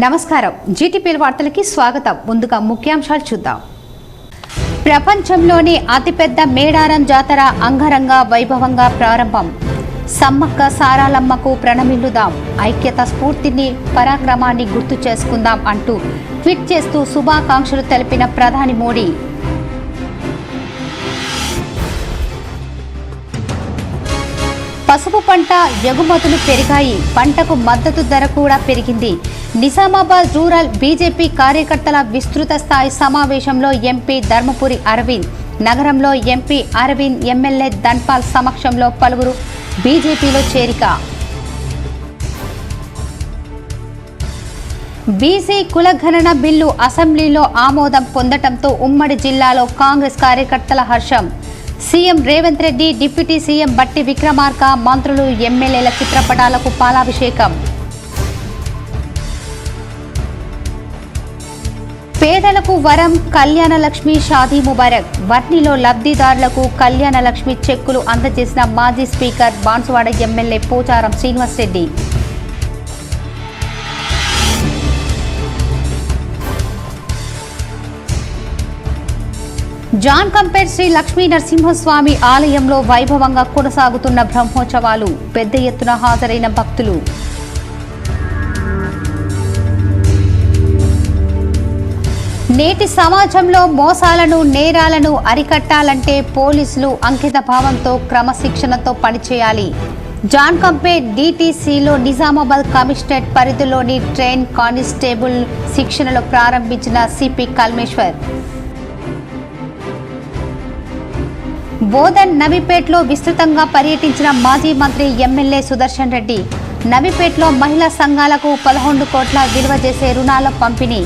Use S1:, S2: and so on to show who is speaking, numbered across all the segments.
S1: నమస్కారం జీటీపీ వార్తలకి స్వాగతం. ముందుగా ముఖ్యాంశాలు చూద్దాం. ప్రపంచంలోని అతిపెద్ద మేడారం జాతర అంగరంగ వైభవంగా ప్రారంభం. సమ్మక్క సారాలమ్మకు ప్రణమిల్లుదాం, ఐక్యత స్ఫూర్తిని పరాక్రమాన్ని గుర్తు చేసుకుందాం అంటూ ట్వీట్ చేస్తూ శుభాకాంక్షలు తెలిపిన ప్రధాని మోడీ. పసుపు పంట ఎగుమతులు పెరిగాయి, పంటకు మద్దతు ధర కూడా పెరిగింది. నిజామాబాద్ రూరల్ బీజేపీ కార్యకర్తల విస్తృత స్థాయి సమావేశంలో ఎంపీ ధర్మపురి అరవింద్. నగరంలో ఎంపీ అరవింద్, ఎమ్మెల్యే ధన్పాల్ సమక్షంలో పలువురు బీజేపీలో చేరిక. బీసీ కులగణన బిల్లు అసెంబ్లీలో ఆమోదం పొందటంతో ఉమ్మడి జిల్లాలో కాంగ్రెస్ కార్యకర్తల హర్షం. CM Revanth Reddy, deputy CM బట్టి విక్రమార్క, మంత్రులు, ఎమ్మెల్యేల చిత్రపటాలకు పాలాభిషేకం. పేదలకు వరం, కళ్యాణ లక్ష్మి షాదీ ముబారక్. వర్ణిలో లబ్ధిదారులకు కళ్యాణ లక్ష్మి చెక్కులు అందజేసిన మాజీ స్పీకర్ బాన్సువాడ ఎమ్మెల్యే పోచారం శ్రీనివాసరెడ్డి. జాన్ కంపేర్ శ్రీ లక్ష్మీ నరసింహస్వామి ఆలయంలో వైభవంగా కొనసాగుతున్న బ్రహ్మోత్సవాలు. పెద్ద ఎత్తున హాజరైన భక్తులు. నేటి సమాజంలో మోసాలను, నేరాలను అరికట్టాలంటే పోలీసులు అంకిత భావంతో, క్రమశిక్షణతో పనిచేయాలి. జాన్ కంపేర్ డీటీసీలో నిజామాబాద్ కమిషనరేట్ పరిధిలోని ట్రైన్ కానిస్టేబుల్ శిక్షణలో ప్రారంభించిన సిపి కల్మేశ్వర్. బోధన్, నవీపేట్లో విస్తృతంగా పర్యటించిన మాజీ మంత్రి, ఎమ్మెల్యే సుదర్శన్ రెడ్డి. నవీపేట్లో మహిళా సంఘాలకు 11 కోట్ల విలువ చేసే రుణాల పంపిణీ.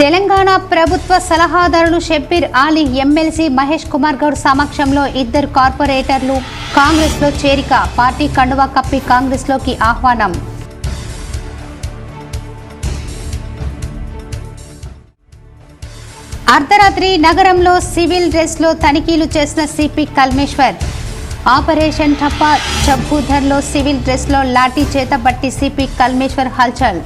S1: తెలంగాణ ప్రభుత్వ సలహాదారులు షబ్బీర్ అలీ, ఎమ్మెల్సీ మహేష్ కుమార్ గౌడ్ సమక్షంలో 2 కార్పొరేటర్లు కాంగ్రెస్లో చేరిక. పార్టీ కండువా కప్పి కాంగ్రెస్లోకి ఆహ్వానం. అర్ధరాత్రి నగరంలో సివిల్ డ్రెస్లో తనిఖీలు చేసిన సిపి కల్మేశ్వర్. ఆపరేషన్ టప్ప చబ్బుధర్లో సివిల్ డ్రెస్లో లాఠీ చేతబట్టి సిపి కల్మేశ్వర్ హల్చల్.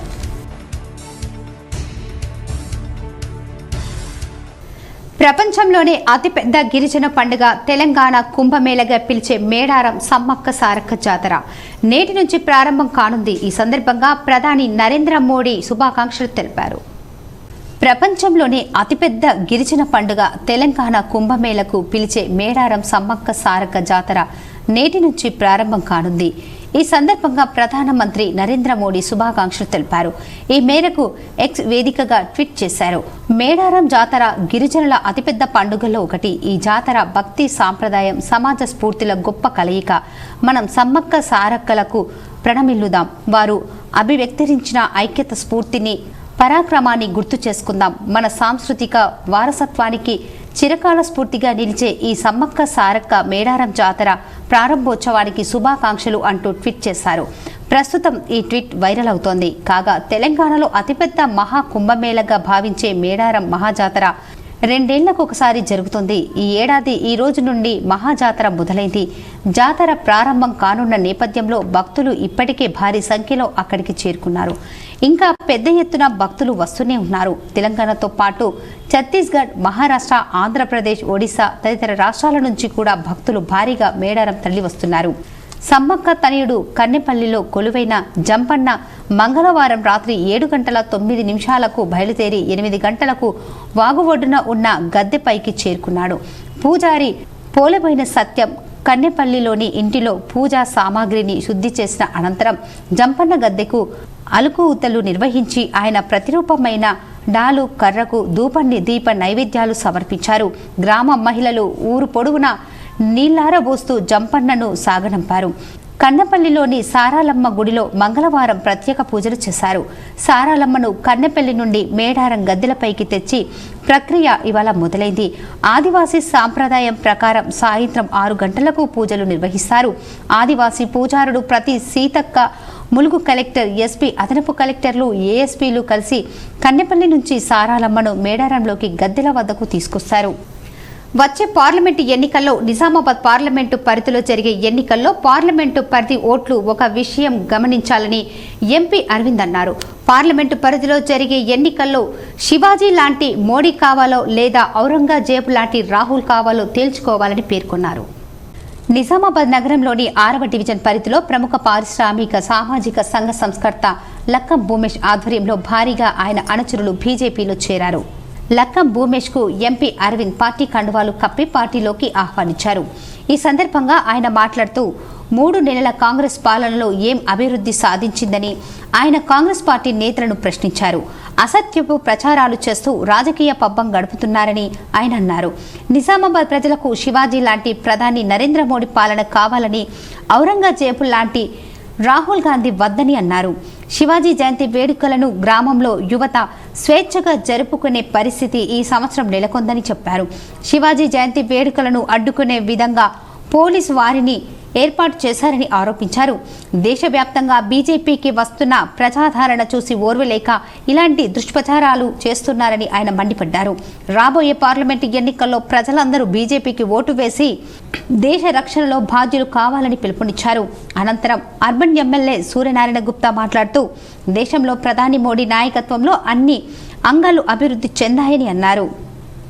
S1: ప్రపంచంలోనే అతిపెద్ద గిరిజన పండుగ తెలంగాణ కుంభమేళగా పిలిచే మేడారం సమ్మక్క సారక్క జాతర నేటి నుంచి ప్రారంభం కానుంది. ఈ సందర్భంగా ప్రధాని నరేంద్ర మోడీ శుభాకాంక్షలు తెలిపారు. ప్రపంచంలోనే అతిపెద్ద గిరిజన పండుగ తెలంగాణ కుంభమేళకు పిలిచే మేడారం సమ్మక్క సారక్క జాతర నేటి నుంచి ప్రారంభం కానుంది. ఈ సందర్భంగా ప్రధానమంత్రి నరేంద్ర మోడీ శుభాకాంక్షలు తెలిపారు. ఈ మేరకు ఎక్స్ వేదికగా ట్వీట్ చేశారు. మేడారం జాతర గిరిజనుల అతిపెద్ద పండుగల్లో ఒకటి. ఈ జాతర భక్తి, సాంప్రదాయం, సమాజ స్ఫూర్తిల గొప్ప కలయిక. మనం సమ్మక్క సారక్కలకు ప్రణమిల్లుదాం, వారు అభివ్యక్తరించిన ఐక్యత స్ఫూర్తిని, పరాక్రమాన్ని గుర్తు చేసుకుందాం. మన సాంస్కృతిక వారసత్వానికి చిరకాల స్ఫూర్తిగా నిలిచే ఈ సమ్మక్క సారక్క మేడారం జాతర ప్రారంభోత్సవానికి శుభాకాంక్షలు అంటూ ట్వీట్ చేశారు. ప్రస్తుతం ఈ ట్వీట్ వైరల్ అవుతోంది. కాగా తెలంగాణలో అతిపెద్ద మహా కుంభమేళగా భావించే మేడారం మహాజాతర 2 ఏళ్లకు ఒకసారి జరుగుతుంది. ఈ ఏడాది ఈ రోజు నుండి మహాజాతర మొదలైంది. జాతర ప్రారంభం కానున్న నేపథ్యంలో భక్తులు ఇప్పటికే భారీ సంఖ్యలో అక్కడికి చేరుకున్నారు. ఇంకా పెద్ద ఎత్తున భక్తులు వస్తూనే ఉన్నారు. తెలంగాణతో పాటు ఛత్తీస్గఢ్, మహారాష్ట్ర, ఆంధ్రప్రదేశ్, ఒడిశా తదితర రాష్ట్రాల నుంచి కూడా భక్తులు భారీగా మేడారం తరలి వస్తున్నారు. సమ్మక్క తనయుడు కన్నెపల్లిలో కొలువైన జంపన్న మంగళవారం రాత్రి 7:09 బయలుదేరి 8 గంటలకు వాగు ఒడ్డున ఉన్న గద్దెపైకి చేరుకున్నాడు. పూజారి పోలబోయిన సత్యం కన్నెపల్లిలోని ఇంటిలో పూజా సామాగ్రిని శుద్ధి చేసిన అనంతరం జంపన్న గద్దెకు అలుకు ఊతలు నిర్వహించి ఆయన ప్రతిరూపమైన డాలు, కర్రకు దీప నైవేద్యాలు సమర్పించారు. గ్రామ మహిళలు ఊరు పొడవునా నీళ్లారబోస్తూ జంపన్నను సాగనంపారు. కన్నపల్లిలోని సారాలమ్మ గుడిలో మంగళవారం ప్రత్యేక పూజలు చేశారు. సారాలమ్మను కన్నెపల్లి నుండి మేడారం గద్దెలపైకి తెచ్చి ప్రక్రియ ఇవాళ మొదలైంది. ఆదివాసీ సాంప్రదాయం ప్రకారం సాయంత్రం 6 గంటలకు పూజలు నిర్వహిస్తారు. ఆదివాసీ పూజారుడు ప్రతి సీతక్క, ములుగు కలెక్టర్, ఎస్పీ, అదనపు కలెక్టర్లు, ఏఎస్పీలు కలిసి కన్నెపల్లి నుంచి సారాలమ్మను మేడారంలోకి గద్దెల వద్దకు తీసుకొస్తారు. వచ్చే పార్లమెంటు ఎన్నికల్లో నిజామాబాద్ పార్లమెంటు పరిధిలో జరిగే ఎన్నికల్లో పార్లమెంటు పరిధి ఓట్లు ఒక విషయం గమనించాలని ఎంపీ అరవింద్ అన్నారు. పార్లమెంటు పరిధిలో జరిగే ఎన్నికల్లో శివాజీ లాంటి మోడీ కావాలో లేదా ఔరంగజేబు లాంటి రాహుల్ కావాలో తేల్చుకోవాలని పేర్కొన్నారు. నిజామాబాద్ నగరంలోని 6వ డివిజన్ పరిధిలో ప్రముఖ పారిశ్రామిక సామాజిక సంఘ సంస్కర్త లక్కం భూమేష్ ఆధ్వర్యంలో భారీగా ఆయన అనుచరులు బీజేపీలో చేరారు. లక్కం భూమేష్ కు ఎంపీ అరవింద్ పార్టీ కండువాలు కప్పి పార్టీలోకి ఆహ్వానించారు. ఈ సందర్భంగా ఆయన మాట్లాడుతూ 3 నెలల కాంగ్రెస్ పాలనలో ఏం అభివృద్ధి సాధించిందని ఆయన కాంగ్రెస్ పార్టీ నేతలను ప్రశ్నించారు. అసత్యపు ప్రచారాలు చేస్తూ రాజకీయ పబ్బం గడుపుతున్నారని ఆయన అన్నారు. నిజామాబాద్ ప్రజలకు శివాజీ లాంటి ప్రధాని నరేంద్ర మోడీ పాలన కావాలని, ఔరంగజేబు లాంటి రాహుల్ గాంధీ వద్దని అన్నారు. శివాజీ జయంతి వేడుకలను గ్రామంలో యువత స్వేచ్ఛగా జరుపుకునే పరిస్థితి ఈ సంవత్సరం నెలకొందని చెప్పారు. శివాజీ జయంతి వేడుకలను అడ్డుకునే విధంగా పోలీసు వారిని ఏర్పాటు చేశారని ఆరోపించారు. దేశవ్యాప్తంగా బీజేపీకి వస్తున్న ప్రజాదరణ చూసి ఓర్వలేక ఇలాంటి దుష్ప్రచారాలు చేస్తున్నారని ఆయన మండిపడ్డారు. రాబోయే పార్లమెంటు ఎన్నికల్లో ప్రజలందరూ బీజేపీకి ఓటు వేసి దేశ రక్షణలో బాధ్యులు కావాలని పిలుపునిచ్చారు. అనంతరం అర్బన్ ఎమ్మెల్యే సూర్యనారాయణ గుప్తా మాట్లాడుతూ దేశంలో ప్రధాని మోడీ నాయకత్వంలో అన్ని అంగాలు అభివృద్ధి చెందాయని అన్నారు.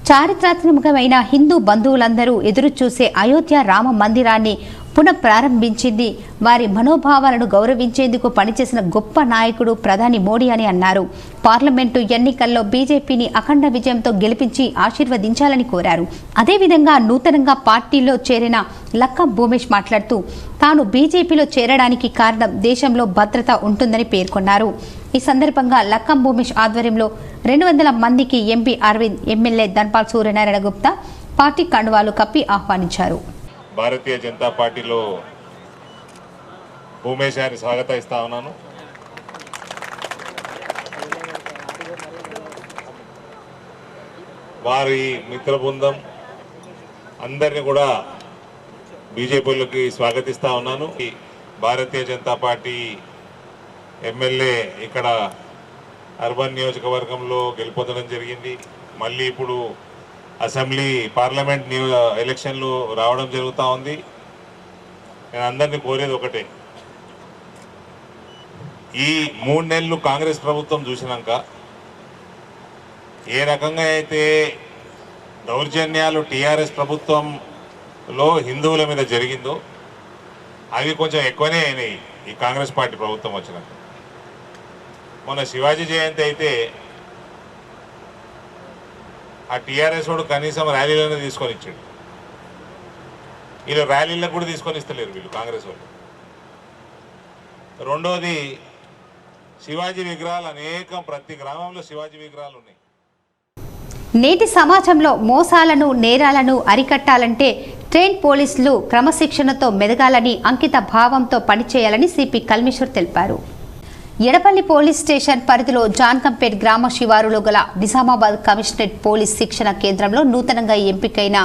S1: చారిత్రాత్మకమైన హిందూ బంధువులందరూ ఎదురుచూసే అయోధ్య రామ మందిరాన్ని పునఃప్రారంభించింది వారి మనోభావాలను గౌరవించేందుకు పనిచేసిన గొప్ప నాయకుడు ప్రధాని మోడీ అని అన్నారు. పార్లమెంటు ఎన్నికల్లో బీజేపీని అఖండ విజయంతో గెలిపించి ఆశీర్వదించాలని కోరారు. అదేవిధంగా నూతనంగా పార్టీలో చేరిన లక్కం భూమేష్ మాట్లాడుతూ తాను బీజేపీలో చేరడానికి కారణం దేశంలో భద్రత ఉంటుందని పేర్కొన్నారు. ఈ సందర్భంగా లక్కం భూమేష్ ఆధ్వర్యంలో 200 మందికి MP Arvind, MLA Dhanpal Suryanarayana Gupta party కండువాలు కప్పి ఆహ్వానించారు.
S2: భారతీయ జనతా పార్టీలో భూమేష్ గారిని స్వాగతిస్తా ఉన్నాను. వారి మిత్ర బృందం అందరినీ కూడా బీజేపీలోకి స్వాగతిస్తా ఉన్నాను. భారతీయ జనతా పార్టీ ఎమ్మెల్యే ఇక్కడ అర్బన్ నియోజకవర్గంలో గెలుపొందడం జరిగింది. మళ్ళీ ఇప్పుడు అసెంబ్లీ పార్లమెంట్ ఎలక్షన్లు రావడం జరుగుతూ ఉంది. నేను అందరినీ కోరేది ఒకటే, ఈ 3 నెలలు కాంగ్రెస్ ప్రభుత్వం చూసినాక ఏ రకంగా అయితే దౌర్జన్యాలు టీఆర్ఎస్ ప్రభుత్వంలో హిందువుల మీద జరిగిందో అవి కొంచెం ఎక్కువనే అయినాయి ఈ కాంగ్రెస్ పార్టీ ప్రభుత్వం వచ్చినాక. మొన్న శివాజీ జయంతి అయితే ఆ టీఆర్ఎస్ వాడు కనీసం ర్యాలీలోనే తీసుకొని ఇచ్చాడు. వీళ్ళు ర్యాలీలకు కూడా తీసుకొని ఇస్తలేరు వీళ్ళు కాంగ్రెస్ వాళ్ళు. రెండోది, శివాజీ విగ్రహాలు అనేకం, ప్రతి గ్రామంలో శివాజీ విగ్రహాలు ఉన్నాయి.
S1: నేటి సమాజంలో మోసాలను, నేరాలను అరికట్టాలంటే ట్రైన్ పోలీసులు క్రమశిక్షణతో మెదగాలని, అంకిత భావంతో పనిచేయాలని సిపి కల్మేశ్వర్ తెలిపారు. ఎడపల్లి పోలీస్ స్టేషన్ పరిధిలో జాన్కంపేట్ గ్రామ శివారులో గల నిజామాబాద్ కమిషనరేట్ పోలీస్ శిక్షణ కేంద్రంలో నూతనంగా ఎంపికైన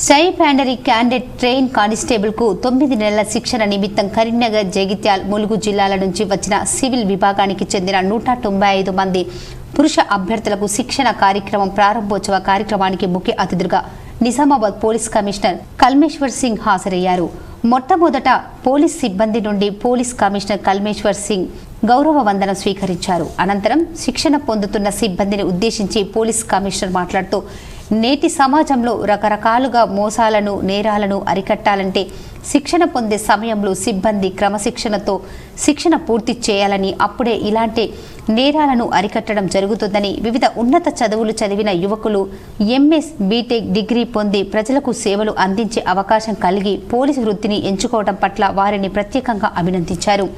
S1: సైపాండరీ క్యాండిడేట్ ట్రైన్ కానిస్టేబుల్ కు 9 నెలల శిక్షణ నిమిత్తం కరీంనగర్, జగిత్యాల్, ములుగు జిల్లాల నుంచి వచ్చిన సివిల్ విభాగానికి చెందిన 195 మంది పురుష అభ్యర్థులకు శిక్షణ కార్యక్రమం ప్రారంభోత్సవ కార్యక్రమానికి ముఖ్య అతిథులుగా నిజామాబాద్ పోలీస్ కమిషనర్ కల్మేశ్వర్ సింగ్ హాజరయ్యారు. మొట్టమొదట పోలీస్ సిబ్బంది నుండి పోలీస్ కమిషనర్ కల్మేశ్వర్ సింగ్ గౌరవ వందనం స్వీకరించారు. అనంతరం శిక్షణ పొందుతున్న సిబ్బందిని ఉద్దేశించి పోలీస్ కమిషనర్ మాట్లాడుతూ నేటి సమాజంలో రకరకాలుగా మోసాలను, నేరాలను అరికట్టాలంటే శిక్షణ పొందే సమయంలో సిబ్బంది క్రమశిక్షణతో శిక్షణ పూర్తి చేయాలని, అప్పుడే ఇలాంటి నేరాలను అరికట్టడం జరుగుతుందని, వివిధ ఉన్నత చదువులు చదివిన యువకులు ఎంఎస్, బీటెక్ డిగ్రీ పొంది ప్రజలకు సేవలు అందించే అవకాశం కలిగి పోలీసు వృత్తిని ఎంచుకోవడం పట్ల వారిని ప్రత్యేకంగా అభినందించారు.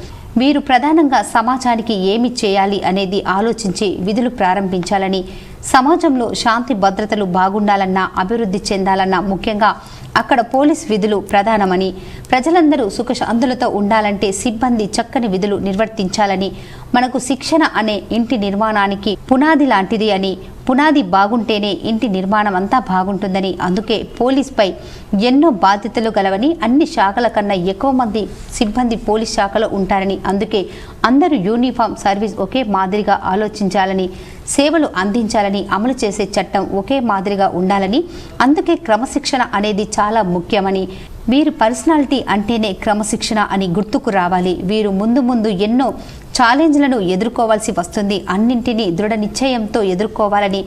S1: వీరు ప్రధానంగా సమాజానికి ఏమి చేయాలి అనేది ఆలోచించి విధులు ప్రారంభించాలని, సమాజంలో శాంతి భద్రతలు బాగుండాలన్నా, అభివృద్ధి చెందాలన్నా ముఖ్యంగా అక్కడ పోలీస్ విధులు ప్రధానమని, ప్రజలందరూ సుఖశాంతులతో ఉండాలంటే సిబ్బంది చక్కని విధులు నిర్వర్తించాలని, మనకు శిక్షణ అనే ఇంటి నిర్మాణానికి పునాది లాంటిది అని, పునాది బాగుంటేనే ఇంటి నిర్మాణం అంతా బాగుంటుందని, అందుకే పోలీస్పై ఎన్నో బాధ్యతలు గలవని, అన్ని శాఖల కన్నా ఎక్కువ మంది సిబ్బంది పోలీస్ శాఖలో ఉంటారని, అందుకే అందరూ యూనిఫామ్ సర్వీస్ ఒకే మాదిరిగా ఆలోచించాలని, సేవలు అందించాలని, అమలు చేసే చట్టం ఒకే మాదిరిగా ఉండాలని, అందుకే క్రమశిక్షణ అనేది చాలా ముఖ్యమని, వీరి పర్సనాలిటీ అంటేనే క్రమశిక్షణ అని గుర్తుకు రావాలి. వీరు ముందు ముందు ఎన్నో ఛాలెంజ్లను ఎదుర్కోవాల్సి వస్తుంది. అన్నింటినీ దృఢ నిశ్చయంతో ఎదుర్కోవాలని,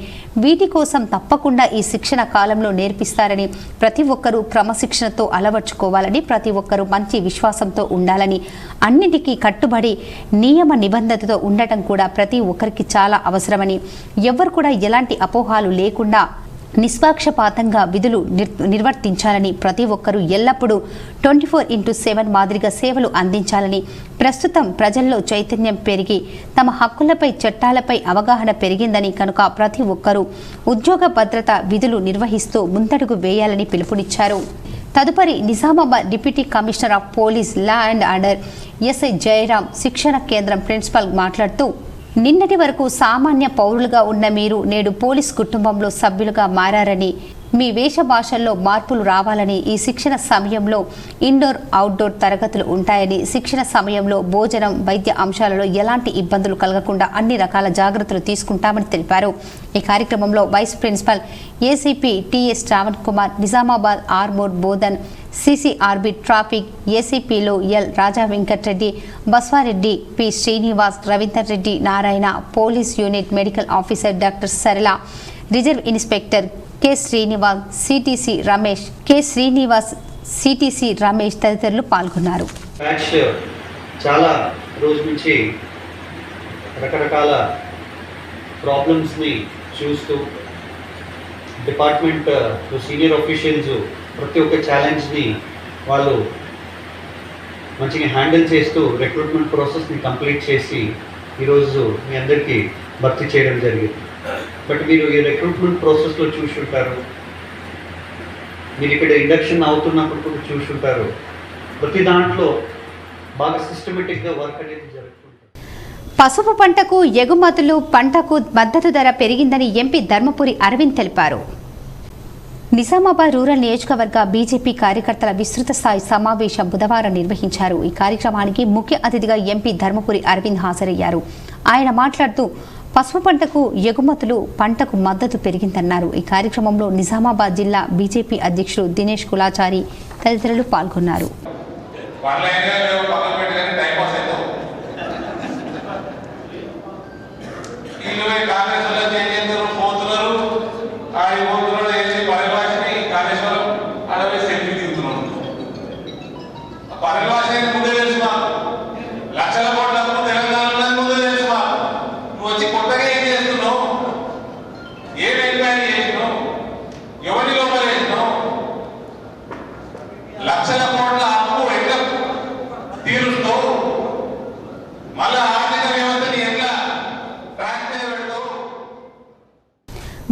S1: వీటి కోసం తప్పకుండా ఈ శిక్షణ కాలంలో నేర్పిస్తారని, ప్రతి ఒక్కరూ క్రమశిక్షణతో అలవర్చుకోవాలని, ప్రతి ఒక్కరూ మంచి విశ్వాసంతో ఉండాలని, అన్నిటికీ కట్టుబడి నియమ నిబంధనతో ఉండటం కూడా ప్రతి ఒక్కరికి చాలా అవసరమని, ఎవ్వరు కూడా ఎలాంటి అపోహాలు లేకుండా నిష్పక్షపాతంగా విధులు నిర్వర్తించాలని, ప్రతి ఒక్కరూ ఎల్లప్పుడూ 24/7 మాదిరిగా సేవలు అందించాలని, ప్రస్తుతం ప్రజల్లో చైతన్యం పెరిగి తమ హక్కులపై చట్టాలపై అవగాహన పెరిగిందని కనుక ప్రతి ఒక్కరూ ఉద్యోగ భద్రత విధులు నిర్వహిస్తూ ముందడుగు వేయాలని పిలుపునిచ్చారు. తదుపరి Nizamabad deputy commissioner of police law and order SI Jayaram శిక్షణ కేంద్రం ప్రిన్సిపల్ మాట్లాడుతూ, నిన్నటి వరకు సామాన్య పౌరులుగా ఉన్న మీరు నేడు పోలీస్ కుటుంబంలో సభ్యులుగా మారారని, మీ వేషభాషల్లో మార్పులు రావాలని, ఈ శిక్షణ సమయంలో ఇండోర్ అవుట్డోర్ తరగతులు ఉంటాయని, శిక్షణ సమయంలో భోజనం వైద్య అంశాలలో ఎలాంటి ఇబ్బందులు కలగకుండా అన్ని రకాల జాగ్రత్తలు తీసుకుంటామని తెలిపారు. ఈ కార్యక్రమంలో vice principal ACP TS Shravan Kumar, Nizamabad Armoor Bodhan CCRB traffic ఏసీపీలో L Raja Venkatareddy, Baswareddy, P Srinivas, Ravinder Reddy, Narayana, police unit medical officer doctor Sarala, reserve inspector K Srinivas, CTC Ramesh తదితరులు పాల్గొన్నారు.
S3: చాలా రోజు నుంచి రకరకాల ప్రాబ్లమ్స్ని చూస్తూ డిపార్ట్మెంట్ సీనియర్ ఆఫీషియల్స్ ప్రతి ఒక్క ఛాలెంజ్ని వాళ్ళు మంచిగా హ్యాండిల్ చేస్తూ రిక్రూట్మెంట్ ప్రాసెస్ని కంప్లీట్ చేసి ఈరోజు మీ అందరికీ భర్తీ చేయడం జరిగింది. బట్ మీరు ఈ రిక్రూట్మెంట్ ప్రాసెస్లో చూసుంటారు, మీరు ఇక్కడ ఇండక్షన్ అవుతున్నప్పుడు కూడా చూసుంటారు, ప్రతి దాంట్లో బాగా సిస్టమేటిక్గా వర్క్ అనేది జరుగుతుంది.
S1: పసుపు పంటకు ఎగుమతులు పంటకు మద్దతు ధర పెరిగిందని ఎంపీ ధర్మపురి అరవింద్ తెలిపారు. నిజామాబాద్ రూరల్ నియోజకవర్గ బీజేపీ కార్యకర్తల విస్తృత స్థాయి సమావేశం బుధవారం నిర్వహించారు. ఈ కార్యక్రమానికి ముఖ్య అతిథిగా ఎంపీ ధర్మపురి అరవింద్ హాజరయ్యారు. ఆయన మాట్లాడుతూ, పసుపు పంటకు ఎగుమతులు పంటకు మద్దతు పెరిగిందన్నారు. ఈ కార్యక్రమంలో నిజామాబాద్ జిల్లా బీజేపీ అధ్యక్షుడు దినేష్ కులాచారి తదితరులు పాల్గొన్నారు.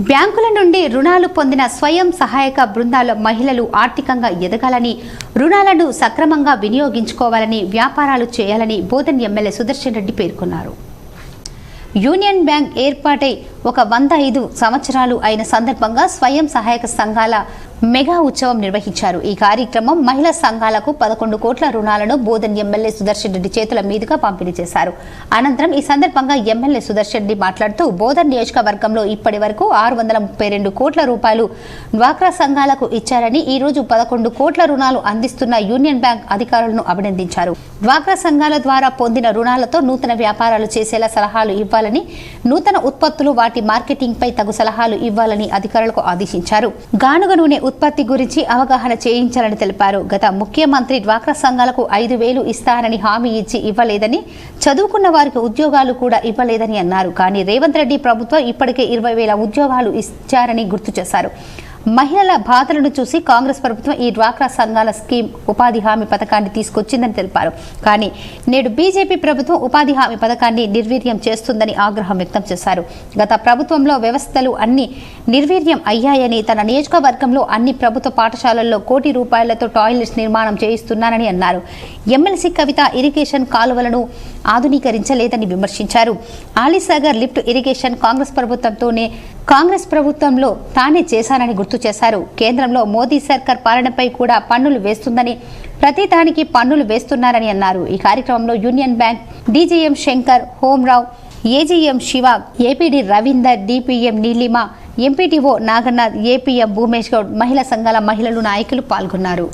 S1: బ్యాంకుల నుండి రుణాలు పొందిన స్వయం సహాయక బృందాల మహిళలు ఆర్థికంగా ఎదగాలని, రుణాలను సక్రమంగా వినియోగించుకోవాలని, వ్యాపారాలు చేయాలని బోధన్ ఎమ్మెల్యే సుదర్శన్ రెడ్డి పేర్కొన్నారు. యూనియన్ బ్యాంక్ ఏర్పాటై 105 సంవత్సరాలు అయిన సందర్భంగా స్వయం సహాయక సంఘాల మెగా ఉత్సవం నిర్వహించారు. ఈ కార్యక్రమం మహిళా సంఘాలకు 11 కోట్ల రుణాలను బోధన్ ఎమ్మెల్యే సుదర్శన్ రెడ్డి చేతుల మీదుగా పంపిణీ చేశారు. అనంతరం ఈ సందర్భంగా ఎమ్మెల్యే సుదర్శన్ రెడ్డి మాట్లాడుతూ, బోధన్ నియోజకవర్గంలో ఇప్పటి వరకు 632 కోట్ల రూపాయలు డ్వాక్రా సంఘాలకు ఇచ్చారని, ఈ రోజు 11 కోట్ల రుణాలు అందిస్తున్న యూనియన్ బ్యాంక్ అధికారులను అభినందించారు. డ్వాక్రా సంఘాల ద్వారా పొందిన రుణాలతో నూతన వ్యాపారాలు చేసేలా సలహాలు ఇవ్వాలని, నూతన ఉత్పత్తులు వాటి మార్కెటింగ్ పై తగు సలహాలు ఇవ్వాలని అధికారులకు ఆదేశించారు. గానుగ నూనె ఉత్పత్తి గురించి అవగాహన చేయించాలని తెలిపారు. గత ముఖ్యమంత్రి డ్వాక్రా సంఘాలకు 5,000 ఇస్తానని హామీ ఇచ్చి ఇవ్వలేదని, చదువుకున్న వారికి ఉద్యోగాలు కూడా ఇవ్వలేదని అన్నారు. కానీ రేవంత్ రెడ్డి ప్రభుత్వం ఇప్పటికే 20,000 ఉద్యోగాలు ఇచ్చారని గుర్తు చేశారు. మహిళల బాధలను చూసి కాంగ్రెస్ ప్రభుత్వం ఈ డ్వాక్రా సంఘాల స్కీమ్ ఉపాధి హామీ పథకాన్ని తీసుకొచ్చిందని తెలిపారు. కానీ నేడు బీజేపీ ప్రభుత్వం ఉపాధి హామీ పథకాన్ని నిర్వీర్యం చేస్తుందని ఆగ్రహం వ్యక్తం చేశారు. గత ప్రభుత్వంలో వ్యవస్థలు అన్ని నిర్వీర్యం అయ్యాయని, తన నియోజకవర్గంలో అన్ని ప్రభుత్వ పాఠశాలల్లో 1 కోటి రూపాయలతో టాయిలెట్స్ నిర్మాణం చేయిస్తున్నానని అన్నారు. ఎమ్మెల్సీ కవిత ఇరిగేషన్ కాలువలను ఆధునీకరించలేదని విమర్శించారు. ఆలీసాగర్ లిఫ్ట్ ఇరిగేషన్ కాంగ్రెస్ ప్రభుత్వంతోనే కాంగ్రెస్ ప్రభుత్వంలో తానే చేశానని గుర్తు చేశారు. కేంద్రంలో మోదీ సర్కార్ పాలనపై కూడా పన్నులు వేస్తుందని, ప్రతిదానికి పన్నులు వేస్తున్నారని అన్నారు. ఈ కార్యక్రమంలో union bank DGM Shankar, Homrao, AGM Shiva, APD Ravinder, DPM Neelima, MPTO Naganath, APM Bhoomesh Goud, మహిళా సంఘాల మహిళలు, నాయకులు పాల్గొన్నారు.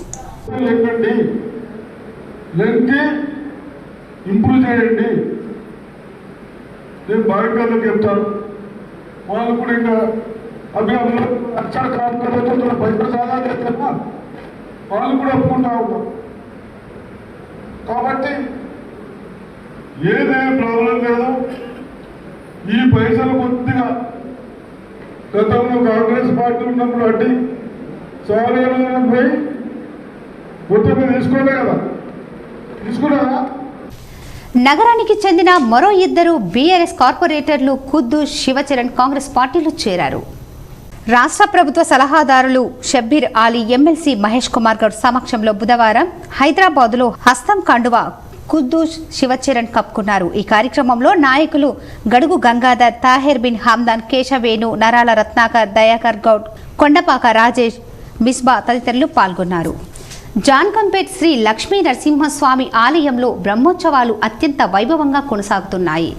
S4: ఇంప్రూవ్ చేయండి, నేను బాగా చెప్తాను. వాళ్ళు కూడా ఇంకా అభివృద్ధి అక్షర క్రాంతిలో బయట చాలా చేస్తున్నా వాళ్ళు కూడా ఒప్పుకుంటా ఉన్నారు. కాబట్టి ఏదే ప్రాబ్లం లేదు. ఈ పైసలు కొద్దిగా గతంలో కాంగ్రెస్ పార్టీ ఉన్నప్పుడు అడ్డి చాలా పోయి మొత్తం తీసుకోలే కదా, తీసుకున్నారా?
S1: నగరానికి చెందిన మరో ఇద్దరు బీఆర్ఎస్ కార్పొరేటర్లు ఖుద్దూస్, శివచరణ్ కాంగ్రెస్ పార్టీలో చేరారు. రాష్ట్ర ప్రభుత్వ సలహాదారులు షబ్బీర్ ఆలీ, ఎమ్మెల్సీ మహేష్ కుమార్ గౌడ్ సమక్షంలో బుధవారం హైదరాబాదులో హస్తం కండువా ఖుద్దూస్, శివచరణ్ కప్పుకున్నారు. ఈ కార్యక్రమంలో నాయకులు గడుగు గంగాధర్, తాహెర్ బిన్ హమ్దాన్, కేశవేణు, నరాల రత్నాకర్, దయాకర్ గౌడ్, కొండపాక రాజేష్, మిస్బా తదితరులు పాల్గొన్నారు. జాన్కంపేట్ శ్రీ లక్ష్మీ నరసింహస్వామి ఆలయంలో బ్రహ్మోత్సవాలు అత్యంత వైభవంగా కొనసాగుతున్నాయి.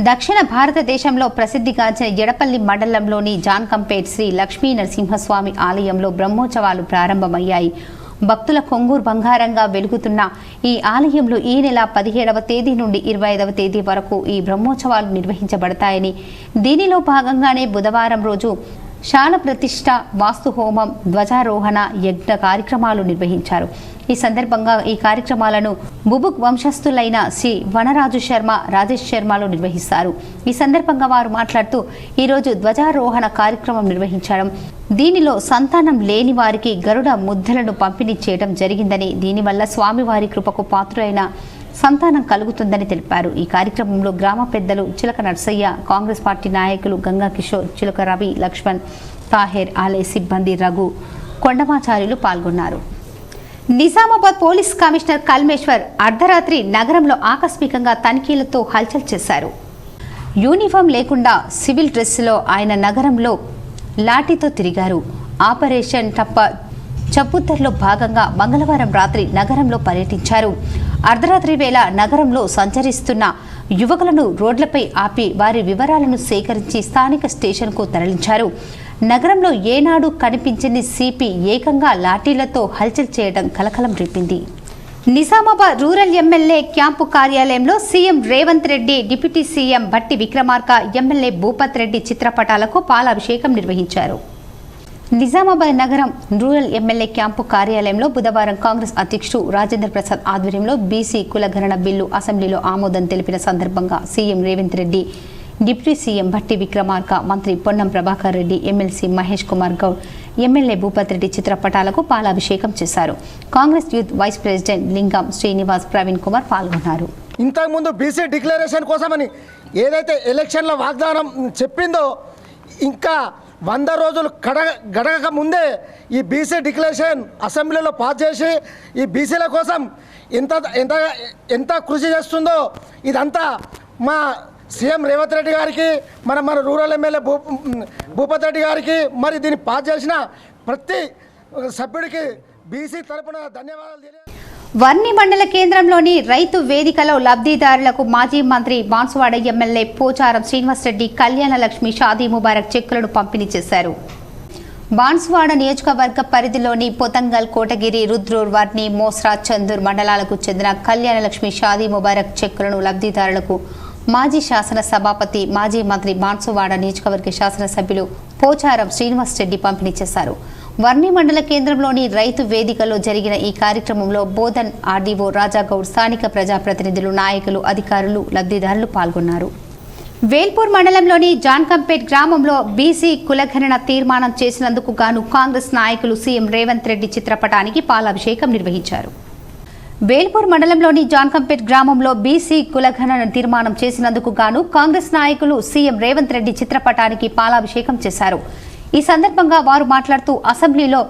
S1: దక్షిణ భారతదేశంలో ప్రసిద్ధిగాంచిన ఎడపల్లి మండలంలోని జాన్కంపేట్ శ్రీ లక్ష్మీ నరసింహస్వామి ఆలయంలో బ్రహ్మోత్సవాలు ప్రారంభమయ్యాయి. భక్తుల కొంగూరు బంగారంగా వెలుగుతున్న ఈ ఆలయంలో ఈ నెల 17వ తేదీ నుండి 25వ తేదీ వరకు ఈ బ్రహ్మోత్సవాలు నిర్వహించబడతాయని, దీనిలో భాగంగానే బుధవారం రోజు శాల ప్రతిష్ఠ, వాస్తు హోమం, ధ్వజారోహణ, యజ్ఞ కార్యక్రమాలు నిర్వహించారు. ఈ సందర్భంగా ఈ కార్యక్రమాలను బుబుక్ వంశస్థులైన శ్రీ వనరాజు శర్మ, రాజేష్ శర్మలు నిర్వహిస్తారు. ఈ సందర్భంగా వారు మాట్లాడుతూ ఈరోజు ధ్వజారోహణ కార్యక్రమం నిర్వహించడం, దీనిలో సంతానం లేని వారికి గరుడ ముద్దలను పంపిణీ చేయడం జరిగిందని, దీనివల్ల స్వామివారి కృపకు పాత్రులైన సంతానం కలుగుతుందని తెలిపారు. ఈ కార్యక్రమంలో గ్రామ పెద్దలు చిలక నర్సయ్య, కాంగ్రెస్ పార్టీ నాయకులు గంగా కిషోర్, చిలక రవి, లక్ష్మణ్, తాహెర్, ఆలయ సిబ్బంది రఘు, కొండమాచార్యులు పాల్గొన్నారు. నిజామాబాద్ పోలీస్ కమిషనర్ కల్మేశ్వర్ అర్ధరాత్రి నగరంలో ఆకస్మికంగా తనిఖీలతో హల్చల్ చేశారు. యూనిఫామ్ లేకుండా సివిల్ డ్రెస్సులో ఆయన నగరంలో లాఠీతో తిరిగారు. ఆపరేషన్ టప్ప చప్పుద్దర్లో భాగంగా మంగళవారం రాత్రి నగరంలో పర్యటించారు. అర్ధరాత్రి వేళ నగరంలో సంచరిస్తున్న యువకులను రోడ్లపై ఆపి వారి వివరాలను సేకరించి స్థానిక స్టేషన్కు తరలించారు. నగరంలో ఏనాడు కనిపించని సిపి ఏకంగా లాఠీలతో హల్చల్ చేయడం కలకలం రేపింది. నిజామాబాద్ రూరల్ ఎమ్మెల్యే క్యాంపు కార్యాలయంలో CM Revanth Reddy, deputy CM Bhatti Vikramarka, MLA Bhupath Reddy చిత్రపటాలకు పాలాభిషేకం నిర్వహించారు. నిజామాబాద్ నగరం రూరల్ ఎమ్మెల్యే క్యాంపు కార్యాలయంలో బుధవారం కాంగ్రెస్ అధ్యక్షుడు రాజేంద్ర ప్రసాద్ ఆధ్వర్యంలో బీసీ కులగణన బిల్లు అసెంబ్లీలో ఆమోదం తెలిపిన సందర్భంగా CM Revanth Reddy, deputy CM Bhatti Vikramarka, మంత్రి పొన్నం ప్రభాకర్ రెడ్డి, ఎమ్మెల్సీ మహేష్ కుమార్ గౌడ్, ఎమ్మెల్యే భూపత్ రెడ్డి చిత్రపటాలకు పాలాభిషేకం చేశారు. కాంగ్రెస్ యూత్ వైస్ ప్రెసిడెంట్ లింగం శ్రీనివాస్, ప్రవీణ్ కుమార్ పాల్గొన్నారు.
S5: ఇంతకుముందు బీసీ డిక్లరేషన్ కోసమని ఏదైతే ఎలక్షన్ల వాగ్దానం చెప్పిందో ఇంకా 100 రోజులు గడగక ముందే ఈ బీసీ డిక్లరేషన్ అసెంబ్లీలో పాస్ చేసి ఈ బీసీల కోసం ఎంత కృషి చేస్తుందో ఇదంతా మా సీఎం రేవంత్ రెడ్డి గారికి, మన రూరల్ ఎమ్మెల్యే భూపత్ రెడ్డి గారికి, మరి దీన్ని పాస్ చేసిన ప్రతి సభ్యుడికి బీసీ తరపున ధన్యవాదాలు తెలియ.
S1: వర్ణి మండల కేంద్రంలోని రైతు వేదికలో లబ్ధిదారులకు మాజీ మంత్రి బాన్సువాడ ఎమ్మెల్యే పోచారం శ్రీనివాసరెడ్డి కళ్యాణ లక్ష్మి షాదీ ముబారక్ చెక్కులను పంపిణీ చేశారు. బాన్సువాడ నియోజకవర్గ పరిధిలోని పొతంగల్, కోటగిరి, రుద్రూర్, వర్ణి, మోస్రా, చందూర్ మండలాలకు చెందిన కళ్యాణ లక్ష్మి షాదీ ముబారక్ చెక్కులను లబ్ధిదారులకు మాజీ శాసన సభాపతి, మాజీ మంత్రి బాన్సువాడ నియోజకవర్గ శాసనసభ్యులు పోచారం శ్రీనివాసరెడ్డి పంపిణీ చేశారు. వర్ణి మండల కేంద్రంలోని రైతు వేదికలో జరిగిన ఈ కార్యక్రమంలో బోధన్ ఆర్డీఓ రాజాగౌడ్, స్థానిక ప్రజాప్రతినిధులు, నాయకులు, అధికారులు, లబ్ధిదారులు పాల్గొన్నారు. వేల్పూర్ మండలంలోని జాన్కంపేట్ గ్రామంలో బీసీ కులగణన తీర్మానం చేసినందుకు గాను కాంగ్రెస్ నాయకులు సీఎం రేవంత్ రెడ్డి చిత్రపటానికి పాలాభిషేకం నిర్వహించారు. వేల్పూర్ మండలంలోని జాన్కంపేట్ గ్రామంలో బీసీ కులగణన తీర్మానం చేసినందుకు గాను కాంగ్రెస్ నాయకులు సీఎం రేవంత్ రెడ్డి చిత్రపటానికి పాలాభిషేకం చేశారు. ఈ సందర్భంగా వారు మాట్లాడుతూ అసెంబ్లీలో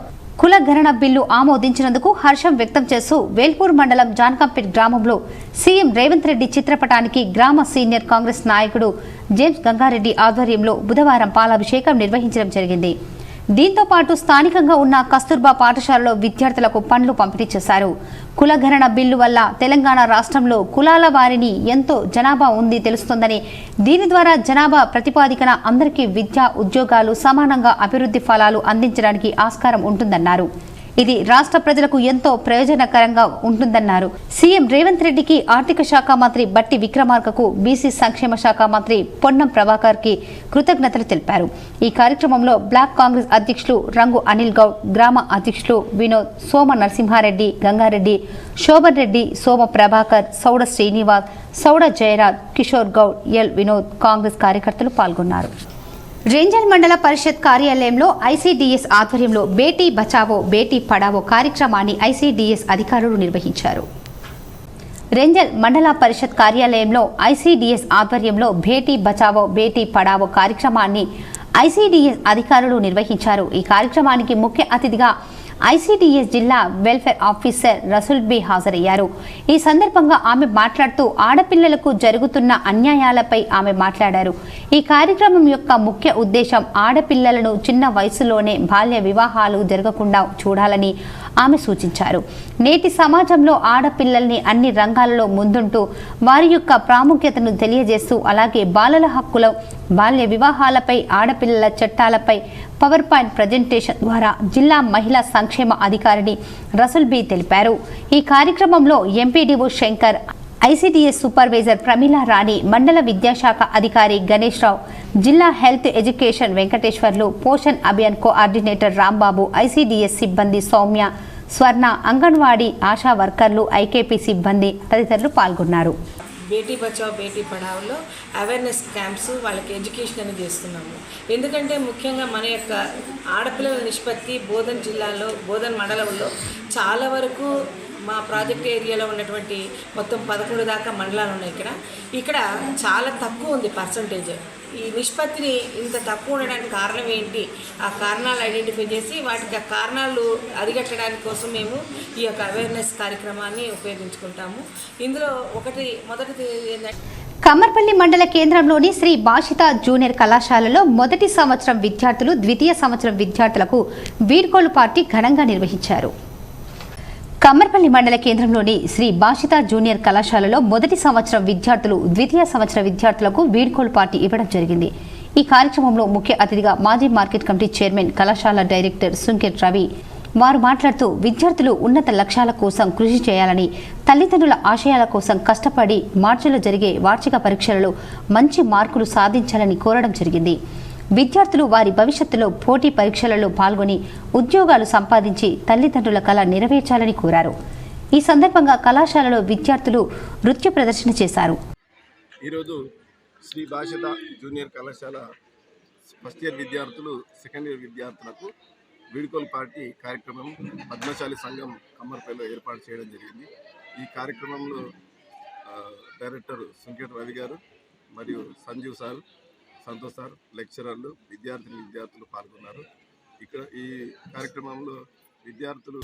S1: కులగణన బిల్లు ఆమోదించినందుకు హర్షం వ్యక్తం చేస్తూ వేల్పూర్ మండలం జాన్కంపేట్ గ్రామంలో సీఎం రేవంత్ రెడ్డి చిత్రపటానికి గ్రామ సీనియర్ కాంగ్రెస్ నాయకుడు జేమ్స్ గంగారెడ్డి ఆధ్వర్యంలో బుధవారం పాలాభిషేకం నిర్వహించడం జరిగింది. దీంతో పాటు స్థానికంగా ఉన్న కస్తూర్బా పాఠశాలలో విద్యార్థులకు పండ్లు పంపిణీ చేశారు. కులగణన బిల్లు వల్ల తెలంగాణ రాష్ట్రంలో కులాల వారిని ఎంతో జనాభా ఉంది తెలుస్తోందని, దీని ద్వారా జనాభా ప్రతిపాదికన అందరికీ విద్య, ఉద్యోగాలు, సమానంగా అభివృద్ధి ఫలాలు అందించడానికి ఆస్కారం ఉంటుందన్నారు. ఇది రాష్ట్ర ప్రజలకు ఎంతో ప్రయోజనకరంగా ఉంటుందన్నారు. సీఎం రేవంత్ రెడ్డికి ఆర్థిక శాఖ మంత్రి బట్టి విక్రమార్కకు, బీసీ సంక్షేమ శాఖ మంత్రి పొన్నం ప్రభాకర్ కి కృతజ్ఞతలు తెలిపారు. ఈ కార్యక్రమంలో బ్లాక్ కాంగ్రెస్ అధ్యక్షులు రంగు అనిల్ గౌడ్, గ్రామ అధ్యక్షులు వినోద్, సోమ నరసింహారెడ్డి, గంగారెడ్డి, శోభన్ రెడ్డి, సోమ ప్రభాకర్, సౌడ శ్రీనివాస్, సౌడ జయరాజ్, కిషోర్ గౌడ్, ఎల్ వినోద్ కాంగ్రెస్ కార్యకర్తలు పాల్గొన్నారు. రేంజల్ మండల పరిషత్ కార్యాలయంలో ఐసీడీఎస్ ఆధ్వర్యంలో బేటీ బచావో బేటీ పడావో కార్యక్రమాన్ని ఐసీడీఎస్ అధికారులు నిర్వహించారు. రేంజల్ మండల పరిషత్ కార్యాలయంలో ఐసీడీఎస్ ఆధ్వర్యంలో బేటీ బచావో బేటీ పడావో కార్యక్రమాన్ని ఐసీడీఎస్ అధికారులు నిర్వహించారు. ఈ కార్యక్రమానికి ముఖ్య అతిథిగా ఐసీడీఎస్ జిల్లా వెల్ఫేర్ ఆఫీసర్ రసూల్ బి హాజరయ్యారు. ఈ సందర్భంగా ఆమె మాట్లాడుతూ ఆడపిల్లలకు జరుగుతున్న అన్యాయాలపై ఆమె మాట్లాడారు. ఈ కార్యక్రమం యొక్క ముఖ్య ఉద్దేశం ఆడపిల్లలను చిన్న వయసులోనే బాల్య వివాహాలు జరగకుండా చూడాలని ఆమె సూచించారు. నేటి సమాజంలో ఆడపిల్లల్ని అన్ని రంగాలలో ముందుంటూ వారి యొక్క ప్రాముఖ్యతను తెలియజేస్తూ, అలాగే బాలల హక్కుల, బాల్య వివాహాలపై, ఆడపిల్లల చట్టాలపై పవర్ పాయింట్ ప్రజెంటేషన్ ద్వారా జిల్లా మహిళా సంక్షేమ అధికారిని రసూల్ బి తెలిపారు. ఈ కార్యక్రమంలో MPDO Shankar, ICDS supervisor Pramila Rani, మండల విద్యాశాఖ అధికారి గణేష్ రావు, జిల్లా health education Venkateswarlu, Poshan Abhiyan coordinator Rambabu, ICDS సిబ్బంది సౌమ్య, స్వర్ణ, అంగన్వాడీ ఆశా వర్కర్లు, ఐకేపీ సిబ్బంది తదితరులు పాల్గొన్నారు.
S6: బేటీ బచావ్ బేటీ పడావ్లో అవేర్నెస్ క్యాంప్స్ వాళ్ళకి ఎడ్యుకేషన్ అనేది చేస్తున్నాము. ఎందుకంటే ముఖ్యంగా మన యొక్క ఆడపిల్లల నిష్పత్తి బోధన్ జిల్లాలో, బోధన్ మండలంలో చాలా వరకు మా ప్రాజెక్ట్ ఏరియాలో ఉన్నటువంటి మొత్తం 11 దాకా మండలాలు ఉన్నాయి. ఇక్కడ చాలా తక్కువ ఉంది పర్సంటేజ్. ఈ నిష్పత్తిని ఇంత తక్కువ ఉండడానికి కారణం ఏంటి, ఆ కారణాలు ఐడెంటిఫై చేసి వాటికి ఆ కారణాలు అరికట్టడానికి కోసం మేము ఈ యొక్క అవేర్నెస్ కార్యక్రమాన్ని ఉపయోగించుకుంటాము. ఇందులో మొదటిది ఏంటంటే
S1: కమ్మర్పల్లి మండల కేంద్రంలోని శ్రీ భాషిత జూనియర్ కళాశాలలో మొదటి సంవత్సరం విద్యార్థులు, ద్వితీయ సంవత్సరం విద్యార్థులకు వీడ్కోలు పార్టీ ఘనంగా నిర్వహించారు. కమ్మర్పల్లి మండల కేంద్రంలోని శ్రీ భాషిత జూనియర్ కళాశాలలో మొదటి సంవత్సరం విద్యార్థులు, ద్వితీయ సంవత్సర విద్యార్థులకు వీడ్కోలు పార్టీ ఇవ్వడం జరిగింది. ఈ కార్యక్రమంలో ముఖ్య అతిథిగా మాజీ మార్కెట్ కమిటీ చైర్మన్, కళాశాల డైరెక్టర్ సుంకెట్ రవి వారు మాట్లాడుతూ, విద్యార్థులు ఉన్నత లక్ష్యాల కోసం కృషి చేయాలని, తల్లిదండ్రుల ఆశయాల కోసం కష్టపడి మార్చిలో జరిగే వార్షిక పరీక్షలలో మంచి మార్కులు సాధించాలని కోరడం జరిగింది. విద్యార్థులు వారి భవిష్యత్తులో పోటీ పరీక్షలలో పాల్గొని ఉద్యోగాలు సంపాదించి తల్లిదండ్రుల కళ నెరవేర్చాలని కోరారు. ఈ సందర్భంగా కళాశాలలో విద్యార్థులు నృత్య ప్రదర్శన చేశారు.
S7: ఈరోజు శ్రీ భాషిత జూనియర్ కళాశాల ఫస్ట్ ఇయర్ విద్యార్థులు, సెకండ్ ఇయర్ విద్యార్థులకు వీడ్కోలు పార్టీ కార్యక్రమం పద్మశాలి సంఘం కమ్మర్పల్లిలో ఏర్పాటు చేయడం జరిగింది. ఈ కార్యక్రమంలో డైరెక్టర్ సుంకెట్ రవి గారు మరియు సంజీవ్ సార్, సంతోష్ సార్, లెక్చరర్లు, విద్యార్థులు పాల్గొన్నారు. ఇక్కడ ఈ కార్యక్రమంలో విద్యార్థులు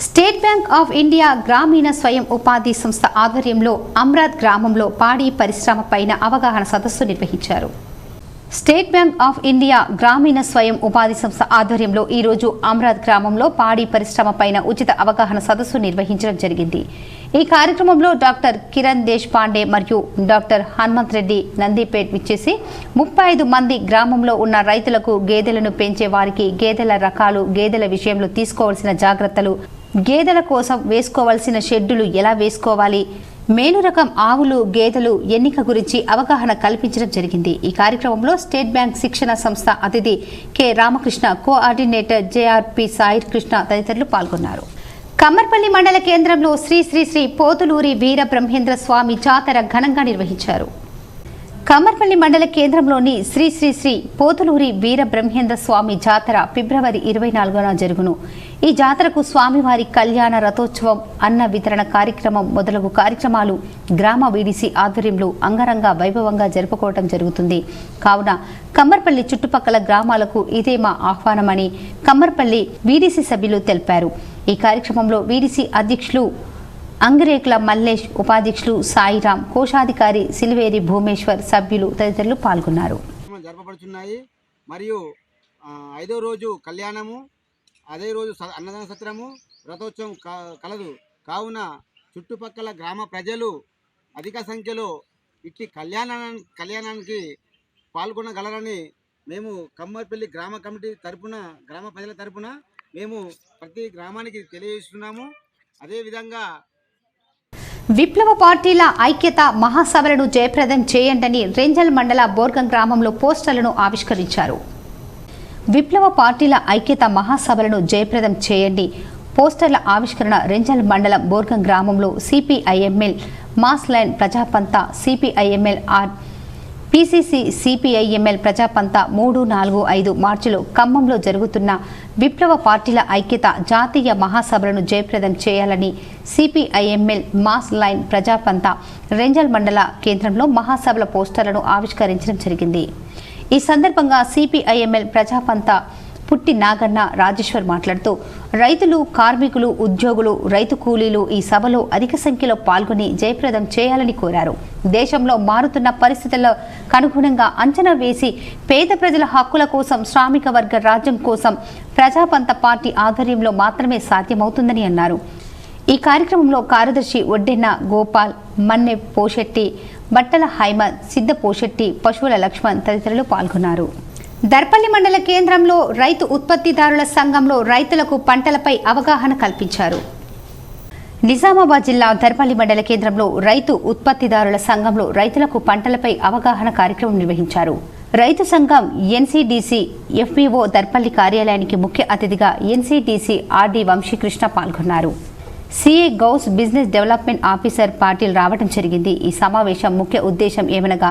S1: స్టేట్ బ్యాంక్ ఆఫ్ ఇండియా గ్రామీణ స్వయం ఉపాధి సంస్థ ఆధ్వర్యంలో అమ్రాద్ గ్రామంలో పాడి పరిశ్రమ పైన అవగాహన సదస్సు నిర్వహించారు. స్టేట్ బ్యాంక్ ఆఫ్ ఇండియా గ్రామీణ స్వయం ఉపాధి సంస్థ ఆధ్వర్యంలో ఈరోజు అమ్రాద్ గ్రామంలో పాడి పరిశ్రమ పైన ఉచిత అవగాహన సదస్సు నిర్వహించడం జరిగింది. ఈ కార్యక్రమంలో డాక్టర్ కిరణ్ దేశ్ పాండే మరియు డాక్టర్ హనుమంత్ రెడ్డి నందిపేట్ విచ్చేసి 35 మంది గ్రామంలో ఉన్న రైతులకు, గేదెలను పెంచే వారికి గేదెల రకాలు, గేదెల విషయంలో తీసుకోవాల్సిన జాగ్రత్తలు, గేదెల కోసం వేసుకోవాల్సిన షెడ్డులు ఎలా వేసుకోవాలి, మేలు రకం ఆవులు, గేదెలు ఎన్నిక గురించి అవగాహన కల్పించడం జరిగింది. ఈ కార్యక్రమంలో స్టేట్ బ్యాంక్ శిక్షణ సంస్థ అతిథి కె రామకృష్ణ, కోఆర్డినేటర్ జేఆర్పి సాయిర్ కృష్ణ తదితరులు పాల్గొన్నారు. కమ్మర్పల్లి మండల కేంద్రంలో శ్రీ శ్రీ శ్రీ పోతులూరి వీర బ్రహ్మేంద్ర స్వామి జాతర ఘనంగా నిర్వహించారు. కమ్మర్పల్లి మండల కేంద్రంలోని శ్రీ శ్రీ శ్రీ పోతులూరి వీర బ్రహ్మేంద్ర స్వామి జాతర ఫిబ్రవరి 24న జరుగును. ఈ జాతరకు స్వామివారి కళ్యాణ రథోత్సవం, అన్న వితరణ కార్యక్రమం మొదలగు కార్యక్రమాలు గ్రామ వీడీసీ ఆధ్వర్యంలో అంగరంగ వైభవంగా జరుపుకోవడం జరుగుతుంది. కావున కమ్మర్పల్లి చుట్టుపక్కల గ్రామాలకు ఇదే మా ఆహ్వానమని కమ్మర్పల్లి వీడీసీ సభ్యులు తెలిపారు. ఈ కార్యక్రమంలో వీడీసీ అధ్యక్షులు అంగిరేకుల మల్లేష్, ఉపాధ్యక్షులు సాయిరాం, కోశాధికారి సిల్వేరి భూమేశ్వర్, సభ్యులు తదితరులు పాల్గొన్నారు.
S8: జరపబడుతున్నాయి. మరియు 5వ రోజు కళ్యాణము, అదే రోజు అన్నదాన సత్రము, రథోత్సవం కలదు. కావున చుట్టుపక్కల గ్రామ ప్రజలు అధిక సంఖ్యలో ఇట్టి కళ్యాణానికి పాల్గొనగలరని మేము కమ్మర్పల్లి గ్రామ కమిటీ తరపున, గ్రామ ప్రజల తరపున మేము ప్రతి గ్రామానికి తెలియజేస్తున్నాము. అదేవిధంగా
S1: విప్లవ పార్టీల ఐక్యత మహాసభలను జయప్రదం చేయండని రెంజల్ మండల బోర్గం గ్రామంలో పోస్టర్లను ఆవిష్కరించారు. విప్లవ పార్టీల ఐక్యత మహాసభలను జయప్రదం చేయండి పోస్టర్ల ఆవిష్కరణ రెంజల్ మండలం బోర్గం గ్రామంలో CPIML mass line Prajapantha, CPIML R PCC CPIML Prajapantha 3, 4, 5 మార్చిలో ఖమ్మంలో జరుగుతున్న విప్లవ పార్టీల ఐక్యత జాతీయ మహాసభలను జయప్రదం చేయాలని సిపిఐఎంఎల్ మాస్ లైన్ ప్రజాపంత రెంజల్ మండల కేంద్రంలో మహాసభల పోస్టర్లను ఆవిష్కరించడం జరిగింది. ఈ సందర్భంగా సిపిఐఎంఎల్ ప్రజాపంత పుట్టి నాగన్న రాజేశ్వర్ మాట్లాడుతూ రైతులు, కార్మికులు, ఉద్యోగులు, రైతు కూలీలు ఈ సభలో అధిక సంఖ్యలో పాల్గొని జయప్రదం చేయాలని కోరారు. దేశంలో మారుతున్న పరిస్థితుల్లో అనుగుణంగా అంచనా వేసి పేద ప్రజల హక్కుల కోసం, శ్రామిక వర్గ రాజ్యం కోసం ప్రజాపంత పార్టీ ఆధ్వర్యంలో మాత్రమే సాధ్యమవుతుందని అన్నారు. ఈ కార్యక్రమంలో కార్యదర్శి ఒడ్డెన్న గోపాల్, మన్నె పోషెట్టి, బట్టల హైమద్, సిద్ధ పోషెట్టి, పశువుల లక్ష్మణ్ తదితరులు పాల్గొన్నారు. దర్పల్లి మండల కేంద్రంలో రైతు ఉత్పత్తిదారుల సంఘంలో రైతులకు పంటలపై అవగాహన కల్పించారు. నిజామాబాద్ జిల్లా దర్పల్లి మండల కేంద్రంలో రైతు ఉత్పత్తిదారుల సంఘంలో రైతులకు పంటలపై అవగాహన కార్యక్రమం నిర్వహించారు. రైతు సంఘం ఎన్సీడీసీ ఎఫ్పీఓ దర్పల్లి కార్యాలయానికి ముఖ్య అతిథిగా ఎన్సీడీసీ ఆర్డీ వంశీకృష్ణ పాల్గొన్నారు. CA Ghouse business development officer Patil రావడం జరిగింది. ఈ సమావేశం ముఖ్య ఉద్దేశం ఏమనగా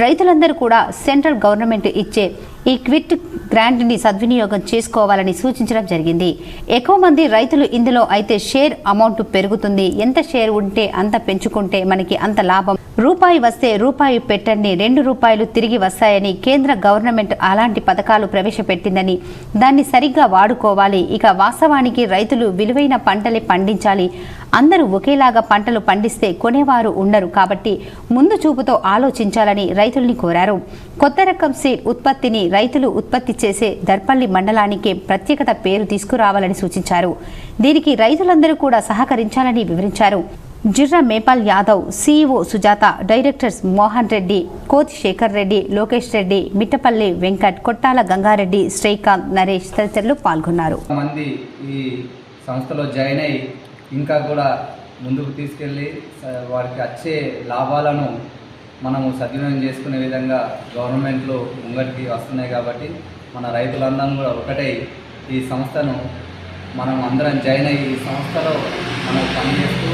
S1: రైతులందరూ కూడా సెంట్రల్ గవర్నమెంట్ ఇచ్చే ఈ క్విట్ గ్రాంట్ ని సద్వినియోగం చేసుకోవాలని సూచించడం జరిగింది. ఎక్కువ మంది రైతులు ఇందులో అయితే షేర్ అమౌంట్ పెరుగుతుంది, ఎంత షేర్ ఉంటే అంత పెంచుకుంటే మనకి అంత లాభం, రూపాయి వస్తే రూపాయి పెట్టండి, 2 రూపాయలు తిరిగి వస్తాయని కేంద్ర గవర్నమెంట్ అలాంటి పథకాలు ప్రవేశపెట్టిందని, దాన్ని సరిగ్గా వాడుకోవాలి. ఇక వాస్తవానికి రైతులు విలువైన పంటలే పండించాలి. అందరూ ఒకేలాగా పంటలు పండిస్తే కొనేవారు ఉండరు. కాబట్టి ముందు చూపుతో ఆలోచించాలని రైతుల్ని కోరారు. కొత్త రకం సీడ్ ఉత్పత్తిని రైతులు ఉత్పత్తి చేసే దర్పల్లి మండలానికి ప్రత్యేకత పేరు తీసుకురావాలని సూచించారు. దీనికి రైతులందరూ కూడా సహకరించాలని వివరించారు. జిర్రా మేపాల్ యాదవ్, సీఈఓ సుజాత, డైరెక్టర్స్ మోహన్ రెడ్డి, కోతి శేఖర్ రెడ్డి, లోకేష్ రెడ్డి, మిట్టపల్లి వెంకట్, కొట్టాల గంగారెడ్డి, శ్రీకాంత్, నరేష్ తదితరులు పాల్గొన్నారు.
S9: మంది ఈ సంస్థలో జాయిన్ అయ్యి ఇంకా కూడా ముందుకు తీసుకెళ్ళి వారికి వచ్చే లాభాలను మనము సద్వినియోగం చేసుకునే విధంగా గవర్నమెంట్లు ముంగటికి వస్తున్నాయి. కాబట్టి మన రైతులందరం కూడా ఒకటై ఈ సంస్థను మనం అందరం జాయిన్ అయ్యి ఈ సంస్థలో మనం పనిచేస్తూ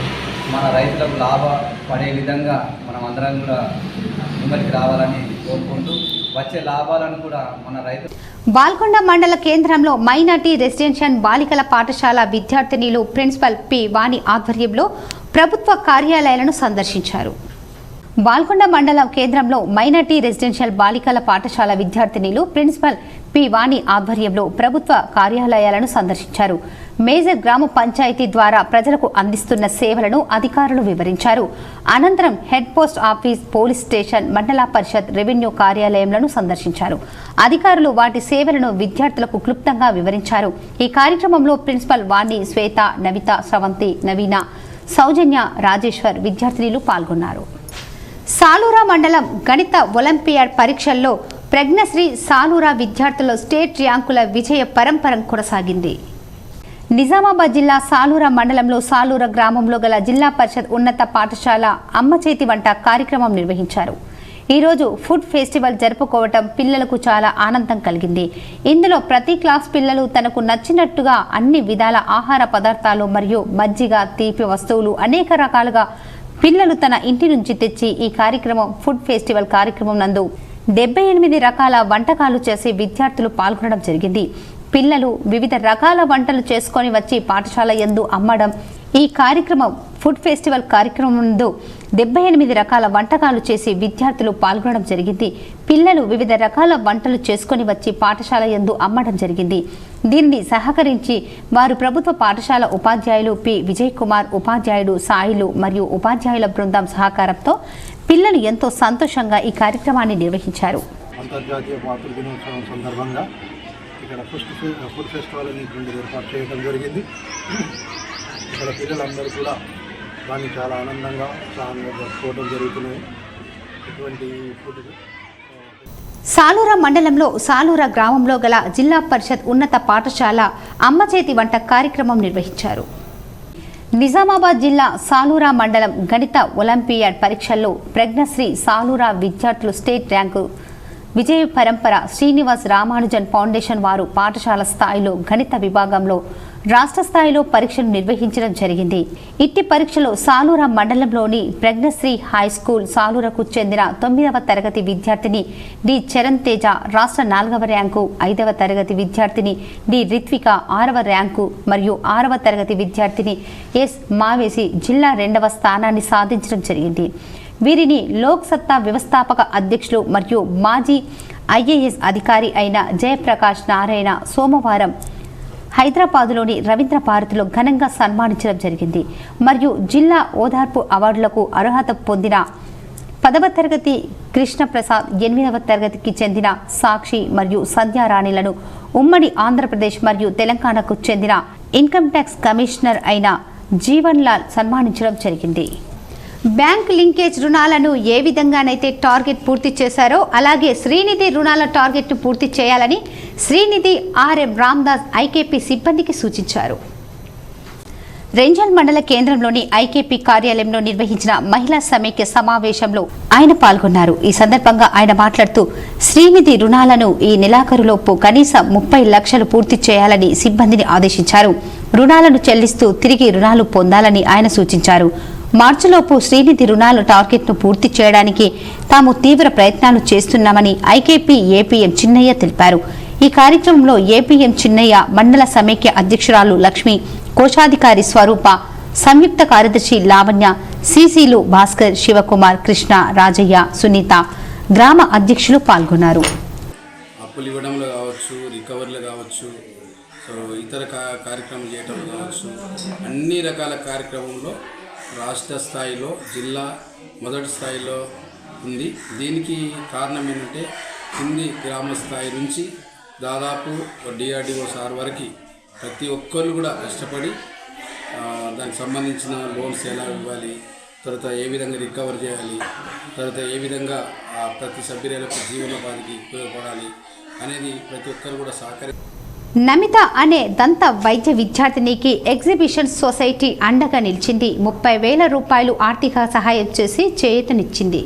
S9: మన రైతులకు లాభపడే విధంగా మనం అందరం కూడా ముంగటికి రావాలని కోరుకుంటూ వచ్చే లాభాలను కూడా మన రైతు.
S1: బాల్కొండ మండల కేంద్రంలో మైనార్టీ రెసిడెన్షియల్ బాలికల పాఠశాల విద్యార్థినిలు ప్రిన్సిపల్ పి వాణి ఆధ్వర్యంలో ప్రభుత్వ కార్యాలయాలను సందర్శించారు. బాల్కొండ మండలం కేంద్రంలో మైనార్టీ రెసిడెన్షియల్ బాలికల పాఠశాల విద్యార్థినిలు ప్రిన్సిపల్ పి వాణి ఆధ్వర్యంలో ప్రభుత్వ కార్యాలయాలను సందర్శించారు. మేజర్ గ్రామ పంచాయతీ ద్వారా ప్రజలకు అందిస్తున్న సేవలను అధికారులు వివరించారు. అనంతరం head post office, police station, మండల పరిషత్, రెవెన్యూ కార్యాలయాలను సందర్శించారు. అధికారులు వాటి సేవలను విద్యార్థులకు క్లుప్తంగా వివరించారు. ఈ కార్యక్రమంలో ప్రిన్సిపల్ వాణి, శ్వేత, నవిత, స్రవంతి, నవీన, సౌజన్య, రాజేశ్వర్ విద్యార్థినిలు పాల్గొన్నారు. సాలూరా మండలం గణిత ఒలింపియాడ్ పరీక్షల్లో ప్రజ్ఞశ్రీ సాలూరా విద్యార్థుల స్టేట్ ర్యాంకుల విజయ పరంపర కొనసాగింది. నిజామాబాద్ జిల్లా సాలూరా మండలంలో సాలూరా గ్రామంలో గల జిల్లా పరిషత్ ఉన్నత పాఠశాల అమ్మ చేతి వంట కార్యక్రమం నిర్వహించారు. ఈరోజు ఫుడ్ ఫెస్టివల్ జరుపుకోవటం పిల్లలకు చాలా ఆనందం కలిగింది. ఇందులో ప్రతి క్లాస్ పిల్లలు తనకు నచ్చినట్టుగా అన్ని విధాల ఆహార పదార్థాలు మరియు మజ్జిగ, తీపి వస్తువులు అనేక రకాలుగా పిల్లలు తన ఇంటి నుంచి తెచ్చి ఈ కార్యక్రమం ఫుడ్ ఫెస్టివల్ కార్యక్రమం నందు 78 రకాల వంటకాలు చేసి విద్యార్థులు పాల్గొనడం జరిగింది. పిల్లలు వివిధ రకాల వంటలు చేసుకొని వచ్చి పాఠశాల యందు అమ్మడం. ఈ కార్యక్రమం ఫుడ్ ఫెస్టివల్ కార్యక్రమం నందు 78 రకాల వంటకాలు చేసి విద్యార్థులు పాల్గొనడం జరిగింది. పిల్లలు వివిధ రకాల వంటలు చేసుకొని వచ్చి పాఠశాల యందు అమ్మడం జరిగింది. దీనిని సహకరించి వారు ప్రభుత్వ పాఠశాల ఉపాధ్యాయులు పి విజయ్ కుమార్, ఉపాధ్యాయుడు సాయిలు మరియు ఉపాధ్యాయుల బృందం సహకారంతో పిల్లలు ఎంతో సంతోషంగా ఈ కార్యక్రమాన్ని నిర్వహించారు.
S10: అంతర్జాతీయ మాతృ దినోత్సవం సందర్భంగా ఇక్కడ ఫుడ్ ఫెస్టివల్ అనేటువంటి ఏర్పాటు చేయడం జరిగింది. ఇక్కడ పిల్లలందరూ కూడా దాన్ని చాలా ఆనందంగా జరుపుకోవడం జరుగుతున్నాయి. ఇటువంటి ఫుడ్
S1: సాలూరా మండలంలో సాలూరా గ్రామంలో గల జిల్లా పరిషత్ ఉన్నత పాఠశాల అమ్మ చేతి వంట కార్యక్రమం నిర్వహించారు. నిజామాబాద్ జిల్లా సాలూరా మండలం గణిత ఒలింపియాడ్ పరీక్షల్లో ప్రజ్ఞశ్రీ సాలూరా విద్యార్థులు స్టేట్ ర్యాంకు విజయ పరంపర శ్రీనివాస్ రామానుజన్ ఫౌండేషన్ వారు పాఠశాల స్థాయిలో గణిత విభాగంలో రాష్ట్ర స్థాయిలో పరీక్షలు నిర్వహించడం జరిగింది. ఇట్టి పరీక్షలో సాలూరా మండలంలోని ప్రజ్ఞశ్రీ హై స్కూల్ సాలూరకు చెందిన 9వ తరగతి విద్యార్థిని డి చరణ్ తేజ రాష్ట్ర 4వ ర్యాంకు, 5వ తరగతి విద్యార్థిని డి రిత్విక 6వ ర్యాంకు మరియు 6వ తరగతి విద్యార్థిని ఎస్ మావేసి జిల్లా 2వ స్థానాన్ని సాధించడం జరిగింది. వీరిని లోక్ సత్తా వ్యవస్థాపక అధ్యక్షులు మరియు మాజీ ఐఏఎస్ అధికారి అయిన జయప్రకాష్ నారాయణ సోమవారం హైదరాబాదులోని రవీంద్ర భారతిలో ఘనంగా సన్మానించడం జరిగింది. మరియు జిల్లా ఓదార్పు అవార్డులకు అర్హత పొందిన 10వ తరగతి కృష్ణప్రసాద్, 8వ తరగతికి చెందిన సాక్షి మరియు సంధ్యారాణిలను ఉమ్మడి ఆంధ్రప్రదేశ్ మరియు తెలంగాణకు చెందిన ఇన్కమ్ ట్యాక్స్ కమిషనర్ అయిన జీవన్ లాల్ సన్మానించడం జరిగింది. బ్యాంక్ లింకేజ్ రుణాలను ఏ విధంగానైతే టార్గెట్ పూర్తి చేశారో అలాగే శ్రీనిధి రుణాల టార్గెట్ను పూర్తి చేయాలని శ్రీనిధి ఆర్ఎం రామ్దాస్ ఐకేపీ సిబ్బందికి సూచించారు. రెంజల్ మండల కేంద్రంలోని ఐకేపీ కార్యాలయంలో నిర్వహించిన మహిళా సమైక్య సమావేశంలో ఆయన పాల్గొన్నారు. ఈ సందర్భంగా ఆయన మాట్లాడుతూ శ్రీనిధి రుణాలను ఈ నెలాఖరులోపు కనీసం 30 లక్షలు పూర్తి చేయాలని సిబ్బందిని ఆదేశించారు. రుణాలను చెల్లిస్తూ తిరిగి రుణాలు పొందాలని ఆయన సూచించారు. మార్చిలోపు శ్రీనిధి రుణాల టార్గెట్ను పూర్తి చేయడానికి తాము తీవ్ర ప్రయత్నాలు చేస్తున్నామని ఐకేపీ ఏపీఎం చిన్నయ్య తెలిపారు. ఈ కార్యక్రమంలో ఏపీఎం చిన్నయ్య, మండల సమైక్య అధ్యక్షురాలు లక్ష్మి, కోశాధికారి స్వరూప, సంయుక్త కార్యదర్శి లావణ్య, సిసిలు భాస్కర్, శివకుమార్, కృష్ణ, రాజయ్య, సునీత, గ్రామ అధ్యక్షులు పాల్గొన్నారు.
S11: అప్పులు ఇవ్వడంలో కావచ్చు, రికవర్లు కావచ్చు, సో ఇతర కార్యక్రమం చేయడం కావచ్చు, అన్ని రకాల కార్యక్రమంలో రాష్ట్ర స్థాయిలో, జిల్లా మొదటి స్థాయిలో ఉంది. దీనికి కారణం ఏంటంటే కింది గ్రామ స్థాయి నుంచి దాదాపు డిఆర్డిఓ సార్ వరకు ప్రతి ఒక్కరు కూడా కష్టపడి దానికి సంబంధించిన లోన్స్ ఎలా ఇవ్వాలి, తర్వాత ఏ విధంగా రికవర్ చేయాలి, తర్వాత ఏ విధంగా ప్రతి సభ్యులకు జీవనోపాధికి ఉపయోగపడాలి అనేది ప్రతి ఒక్కరు కూడా
S1: నమిత అనే దంత వైద్య విద్యార్థినికి ఎగ్జిబిషన్ సొసైటీ అండగా నిలిచింది. 30,000 రూపాయలు ఆర్థిక సహాయం చేసి చేయూతనిచ్చింది.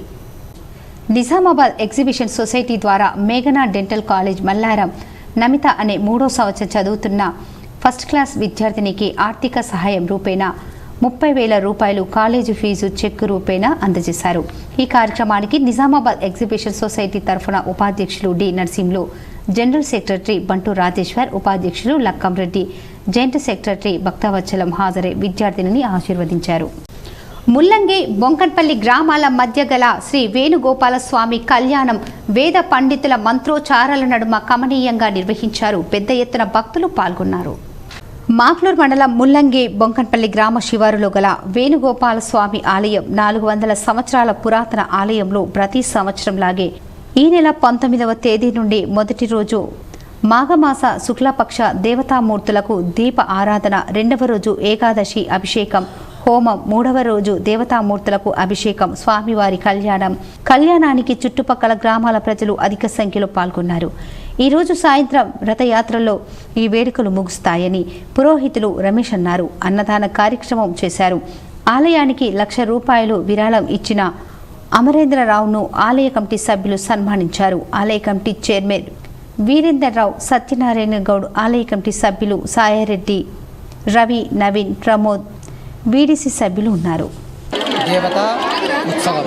S1: నిజామాబాద్ ఎగ్జిబిషన్ సొసైటీ ద్వారా మేఘనా డెంటల్ కాలేజ్ మల్లారం నమిత అనే 3వ సంవత్సరం చదువుతున్న ఫస్ట్ క్లాస్ విద్యార్థినికి ఆర్థిక సహాయం రూపేణా 30,000 రూపాయలు కాలేజీ ఫీజు చెక్ రూపేణా అందజేశారు. ఈ కార్యక్రమానికి నిజామాబాద్ ఎగ్జిబిషన్ సొసైటీ తరఫున ఉపాధ్యక్షులు డి నర్సింహులు, జనరల్ సెక్రటరీ బంటు రాజేశ్వర్, ఉపాధ్యక్షులు లక్కంరెడ్డి, జాయింట్ సెక్రటరీ భక్తవత్సలం హాజరై విద్యార్థిని ఆశీర్వదించారు. ముల్లంగి, బొంకన్పల్లి గ్రామాల మధ్య గల శ్రీ వేణుగోపాలస్వామి కళ్యాణం వేద పండితుల మంత్రోచ్చారాల నడుమ కమనీయంగా నిర్వహించారు. పెద్ద ఎత్తున భక్తులు పాల్గొన్నారు. మాక్లూర్ మండలం ముల్లంగి, బొంకన్పల్లి గ్రామ శివారులో గల వేణుగోపాలస్వామి ఆలయం 400 సంవత్సరాల పురాతన ఆలయంలో ప్రతి సంవత్సరంలాగే ఈ నెల 19వ తేదీ నుండి మొదటి రోజు మాఘమాస శుక్లపక్ష దేవతామూర్తులకు దీప ఆరాధన, 2వ రోజు ఏకాదశి అభిషేకం, హోమం, 3వ రోజు దేవతామూర్తులకు అభిషేకం, స్వామివారి కళ్యాణానికి చుట్టుపక్కల గ్రామాల ప్రజలు అధిక సంఖ్యలో పాల్గొన్నారు. ఈ రోజు సాయంత్రం రథయాత్రలో ఈ వేడుకలు ముగుస్తాయని పురోహితులు రమేష్ అన్నారు. అన్నదాన కార్యక్రమం చేశారు. ఆలయానికి 1,00,000 రూపాయలు విరాళం ఇచ్చిన అమరేంద్రరావును ఆలయ కమిటీ సభ్యులు సన్మానించారు. ఆలయ కమిటీ చైర్మన్ వీరేందర్రావు, సత్యనారాయణ గౌడ్, ఆలయ కమిటీ సభ్యులు సాయారెడ్డి, రవి, నవీన్, ప్రమోద్, వీడీసీ సభ్యులు ఉన్నారు.
S12: దేవత ఉత్సవం.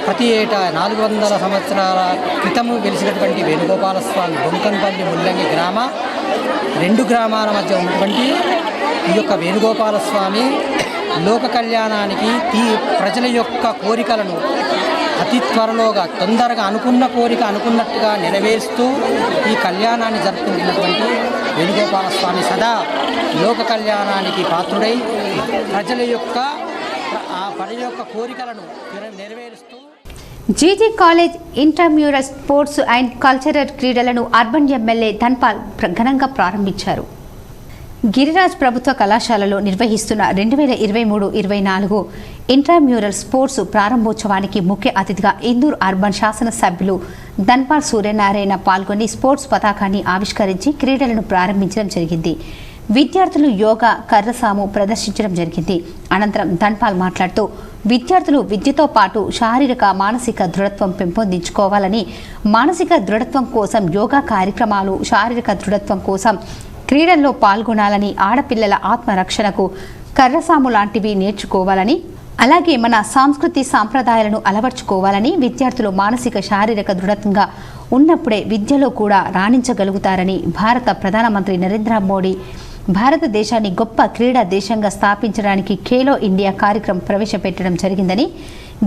S12: ప్రతి ఏటా 400 సంవత్సరాల క్రితము వెలిసినటువంటి వేణుగోపాలస్వామి బొంకన్పల్లి ముల్లంగి గ్రామ 2 గ్రామాల మధ్య ఉన్నటువంటి ఈ యొక్క వేణుగోపాలస్వామి లోక కళ్యాణానికి ప్రజల యొక్క కోరికలను అతి త్వరలోగా తొందరగా అనుకున్న కోరిక అనుకున్నట్టుగా నెరవేరుస్తూ ఈ కళ్యాణాన్ని జరుపుకుంటున్నటువంటి వేణుగోపాలస్వామి సదా లోక కళ్యాణానికి పాత్రుడై ప్రజల యొక్క కోరికలను నెరవేరుస్తూ
S1: GG college intramural sports and cultural క్రీడలను అర్బన్ ఎమ్మెల్యే ధన్పాల్ ఘనంగా ప్రారంభించారు. గిరిరాజ్ ప్రభుత్వ కళాశాలలో నిర్వహిస్తున్న 2023-24 ఇంట్రామ్యూరల్ స్పోర్ట్స్ ప్రారంభోత్సవానికి ముఖ్య అతిథిగా ఇందూర్ అర్బన్ శాసనసభ్యులు ధన్పాల్ సూర్యనారాయణ పాల్గొని స్పోర్ట్స్ పతాకాన్ని ఆవిష్కరించి క్రీడలను ప్రారంభించడం జరిగింది. విద్యార్థులు యోగా కర్రసాము ప్రదర్శించడం జరిగింది. అనంతరం ధన్పాల్ మాట్లాడుతూ విద్యార్థులు విద్యతో పాటు శారీరక మానసిక దృఢత్వం పెంపొందించుకోవాలని, మానసిక దృఢత్వం కోసం యోగా కార్యక్రమాలు, శారీరక దృఢత్వం కోసం క్రీడల్లో పాల్గొనాలని, ఆడపిల్లల ఆత్మరక్షణకు కర్రసాము లాంటివి నేర్చుకోవాలని, అలాగే మన సంస్కృతి సాంప్రదాయాలను అలవర్చుకోవాలని, విద్యార్థులు మానసిక శారీరక దృఢంగా ఉన్నప్పుడే విద్యలో కూడా రాణించగలుగుతారని, భారత ప్రధానమంత్రి నరేంద్ర మోడీ భారతదేశాన్ని గొప్ప క్రీడా దేశంగా స్థాపించడానికి ఖేలో ఇండియా కార్యక్రమం ప్రవేశపెట్టడం జరిగిందని,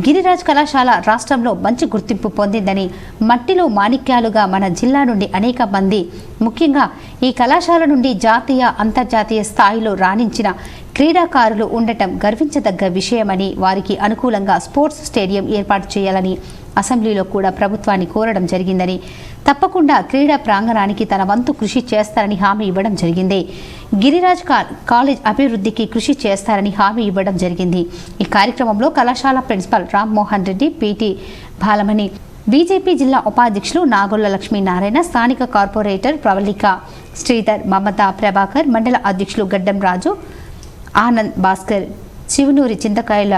S1: గిరిరాజ్ కళాశాల రాష్ట్రంలో మంచి గుర్తింపు పొందిందని, మట్టిలో మాణిక్యాలుగా మన జిల్లా నుండి అనేక మంది, ముఖ్యంగా ఈ కళాశాల నుండి జాతీయ అంతర్జాతీయ స్థాయిలో రాణించిన క్రీడాకారులు ఉండటం గర్వించదగ్గ విషయమని, వారికి అనుకూలంగా స్పోర్ట్స్ స్టేడియం ఏర్పాటు చేయాలని అసెంబ్లీలో కూడా ప్రభుత్వాన్ని కోరడం జరిగిందని, తప్పకుండా క్రీడా ప్రాంగణానికి తన వంతు కృషి చేస్తారని హామీ ఇవ్వడం జరిగింది. గిరిరాజ్ కాలేజ్ అభివృద్ధికి కృషి చేస్తారని హామీ ఇవ్వడం జరిగింది. ఈ కార్యక్రమంలో కళాశాల principal Rammohan Reddy, PT Balamani, BJP జిల్లా ఉపాధ్యక్షులు నాగొల్ల లక్ష్మీనారాయణ, స్థానిక కార్పొరేటర్ ప్రవళిక శ్రీధర్, మమతా, ప్రభాకర్, మండల అధ్యక్షులు గడ్డం రాజు, ఆనంద్, భాస్కర్, శివనూరి చింతకాయల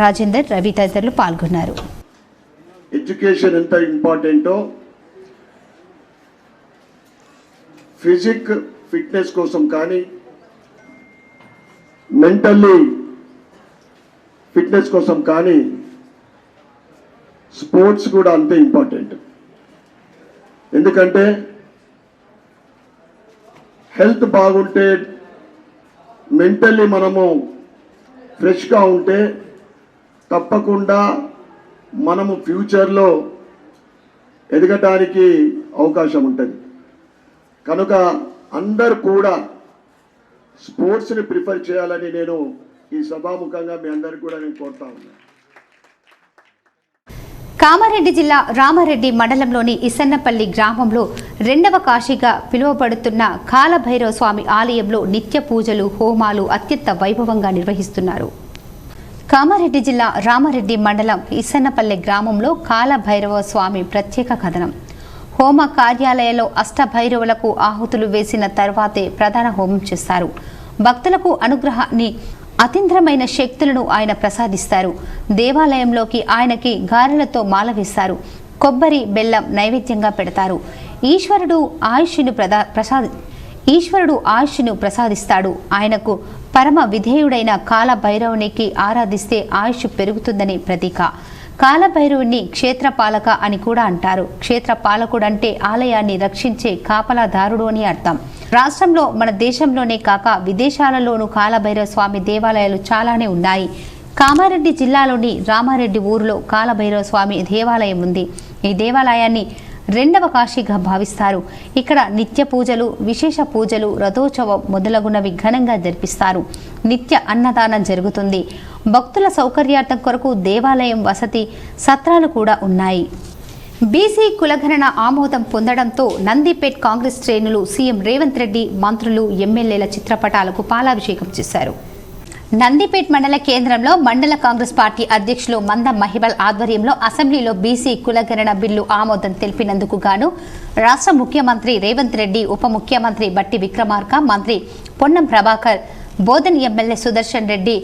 S1: రాజేందర్, రవి తదితరులు పాల్గొన్నారు.
S13: ఎడ్యుకేషన్ ఎంత ఇంపార్టెంటో ఫిట్నెస్ కోసం కానీ, మెంటల్లీ ఫిట్నెస్ కోసం కానీ స్పోర్ట్స్ కూడా అంతే ఇంపార్టెంట్. ఎందుకంటే హెల్త్ బాగుంటే, మెంటల్లీ మనము ఫ్రెష్గా ఉంటే తప్పకుండా మనము ఫ్యూచర్లో ఎదగటానికి అవకాశం ఉంటుంది. కనుక అందరు కూడా స్పోర్ట్స్ని ప్రిఫర్ చేయాలని నేను ఈ సభాముఖంగా మీ అందరికి కూడా నేను కోరుతా ఉన్నాను.
S1: కామారెడ్డి జిల్లా రామారెడ్డి మండలంలోని ఇసన్నపల్లి గ్రామంలో 2వ కాశీగా పిలువబడుతున్న కాలభైరవ స్వామి ఆలయంలో నిత్య పూజలు, హోమాలు అత్యంత వైభవంగా నిర్వహిస్తున్నారు. కామారెడ్డి జిల్లా రామారెడ్డి మండలం ఇసన్నపల్లి గ్రామంలో కాలభైరవ స్వామి ప్రత్యేక కథనం. హోమ కార్యాలయంలో అష్టభైరవులకు ఆహుతులు వేసిన తర్వాతే ప్రధాన హోమం చేస్తారు. భక్తులకు అనుగ్రహాన్ని, అతీంద్రమైన శక్తులను ఆయన ప్రసాదిస్తారు. దేవాలయంలోకి ఆయనకి గారెలతో మాల వేస్తారు. కొబ్బరి, బెల్లం నైవేద్యంగా పెడతారు. ఈశ్వరుడు ఆయుష్ను ప్రసాదిస్తాడు. ఆయనకు పరమ విధేయుడైన కాలభైరవునికి ఆరాధిస్తే ఆయుష్ పెరుగుతుందని ప్రతీక. కాలభైరవుని క్షేత్రపాలక అని కూడా అంటారు. క్షేత్రపాలకుడు అంటే ఆలయాన్ని రక్షించే కాపలాదారుడు అని అర్థం. రాష్ట్రంలో, మన దేశంలోనే కాక విదేశాలలోనూ కాలభైరవ స్వామి దేవాలయాలు చాలానే ఉన్నాయి. కామారెడ్డి జిల్లాలోని రామారెడ్డి ఊరిలో కాలభైరవ స్వామి దేవాలయం ఉంది. ఈ దేవాలయాన్ని 2వ కాశీగా భావిస్తారు. ఇక్కడ నిత్య పూజలు, విశేష పూజలు, రథోత్సవం మొదలగునవి ఘనంగా జరిపిస్తారు. నిత్య అన్నదానం జరుగుతుంది. భక్తుల సౌకర్యార్థం కొరకు దేవాలయం వసతి సత్రాలు కూడా ఉన్నాయి. బీసీ కులగణన ఆమోదం పొందడంతో నందిపేట్ కాంగ్రెస్ శ్రేణులు సీఎం రేవంత్ రెడ్డి, మంత్రులు, ఎమ్మెల్యేల చిత్రపటాలకు పాలాభిషేకం చేశారు. నందిపేట్ మండల కేంద్రంలో మండల కాంగ్రెస్ పార్టీ అధ్యక్షులు మందం మహిబల్ ఆధ్వర్యంలో అసెంబ్లీలో బీసీ కులగణన బిల్లు ఆమోదం తెలిపినందుకు గాను రాష్ట్ర ముఖ్యమంత్రి రేవంత్ రెడ్డి, ఉప ముఖ్యమంత్రి బట్టి విక్రమార్క, మంత్రి Ponnam Prabhakar, Bodhan MLA Sudarshan Reddy,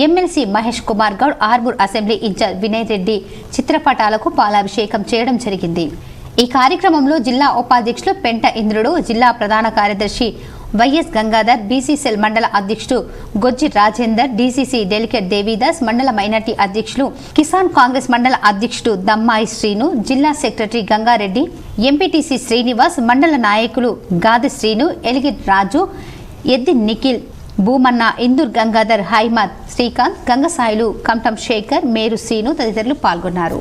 S1: MLC Mahesh Kumar Goud, Armoor assembly in-charge Vinay Reddy చిత్రపటాలకు పాలాభిషేకం చేయడం జరిగింది. ఈ కార్యక్రమంలో జిల్లా ఉపాధ్యక్షులు పెంట ఇంద్రుడు, జిల్లా ప్రధాన కార్యదర్శి వైఎస్ గంగాధర్, బీసీసీఎల్ మండల అధ్యక్షుడు గొజ్జి రాజేందర్, డీసీసీ డెలిగేట్ దేవీదాస్, మండల మైనార్టీ అధ్యక్షులు కిసాన్ కాంగ్రెస్ మండల అధ్యక్షుడు దమ్మాయి శ్రీను, జిల్లా సెక్రటరీ గంగారెడ్డి, ఎంపీటీసీ శ్రీనివాస్, మండల నాయకులు గాది శ్రీను, ఎలిగి రాజు, ఎద్ది నిఖిల్, భూమన్న, ఇందూర్ గంగాధర్, హైమద్, శ్రీకాంత్, గంగసాయిలు, కంఠం శేఖర్, మేరు శ్రీను తదితరులు పాల్గొన్నారు.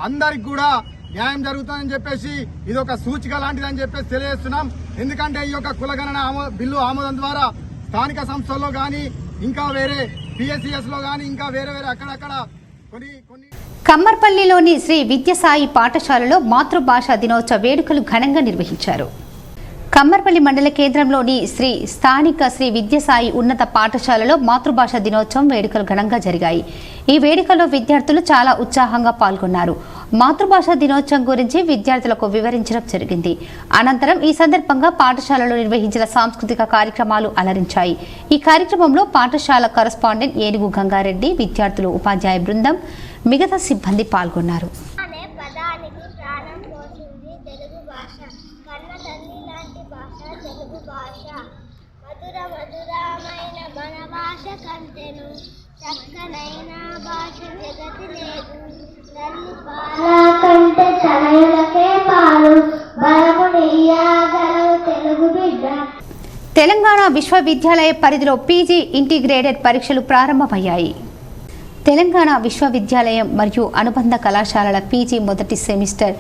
S8: అందరికి కూడా న్యాయం జరుగుతుందని చెప్పేసి ఇది ఒక సూచిక లాంటిదని చెప్పేసి తెలియజేస్తున్నాం. ఎందుకంటే ఈ యొక్క కులగణన బిల్లు ఆమోదం ద్వారా స్థానిక సంస్థల్లో కానీ ఇంకా వేరే PSCS లో కానీ ఇంకా వేరే అక్కడక్కడ కొన్ని
S1: కమ్మర్పల్లిలోని శ్రీ విద్యసాయి పాఠశాలలో మాతృభాష దినోత్సవ వేడుకలు ఘనంగా నిర్వహించారు. కమ్మర్పల్లి మండల కేంద్రంలోని స్థానిక శ్రీ విద్యసాయి ఉన్నత పాఠశాలలో మాతృభాష దినోత్సవం వేడుకలు ఘనంగా జరిగాయి. ఈ వేడుకలో విద్యార్థులు చాలా ఉత్సాహంగా పాల్గొన్నారు. మాతృభాష దినోత్సవం గురించి విద్యార్థులకు వివరించడం జరిగింది. అనంతరం ఈ సందర్భంగా పాఠశాలలో నిర్వహించిన సాంస్కృతిక కార్యక్రమాలు అలరించాయి. ఈ కార్యక్రమంలో పాఠశాల కరస్పాండెంట్ ఏనుగు గంగారెడ్డి, విద్యార్థులు, ఉపాధ్యాయ బృందం, మిగతా సిబ్బంది పాల్గొన్నారు. తెలంగాణ విశ్వవిద్యాలయ పరిధిలో పీజీ ఇంటిగ్రేటెడ్ పరీక్షలు ప్రారంభమయ్యాయి. తెలంగాణ విశ్వవిద్యాలయం మరియు అనుబంధ కళాశాలల పీజీ మొదటి semester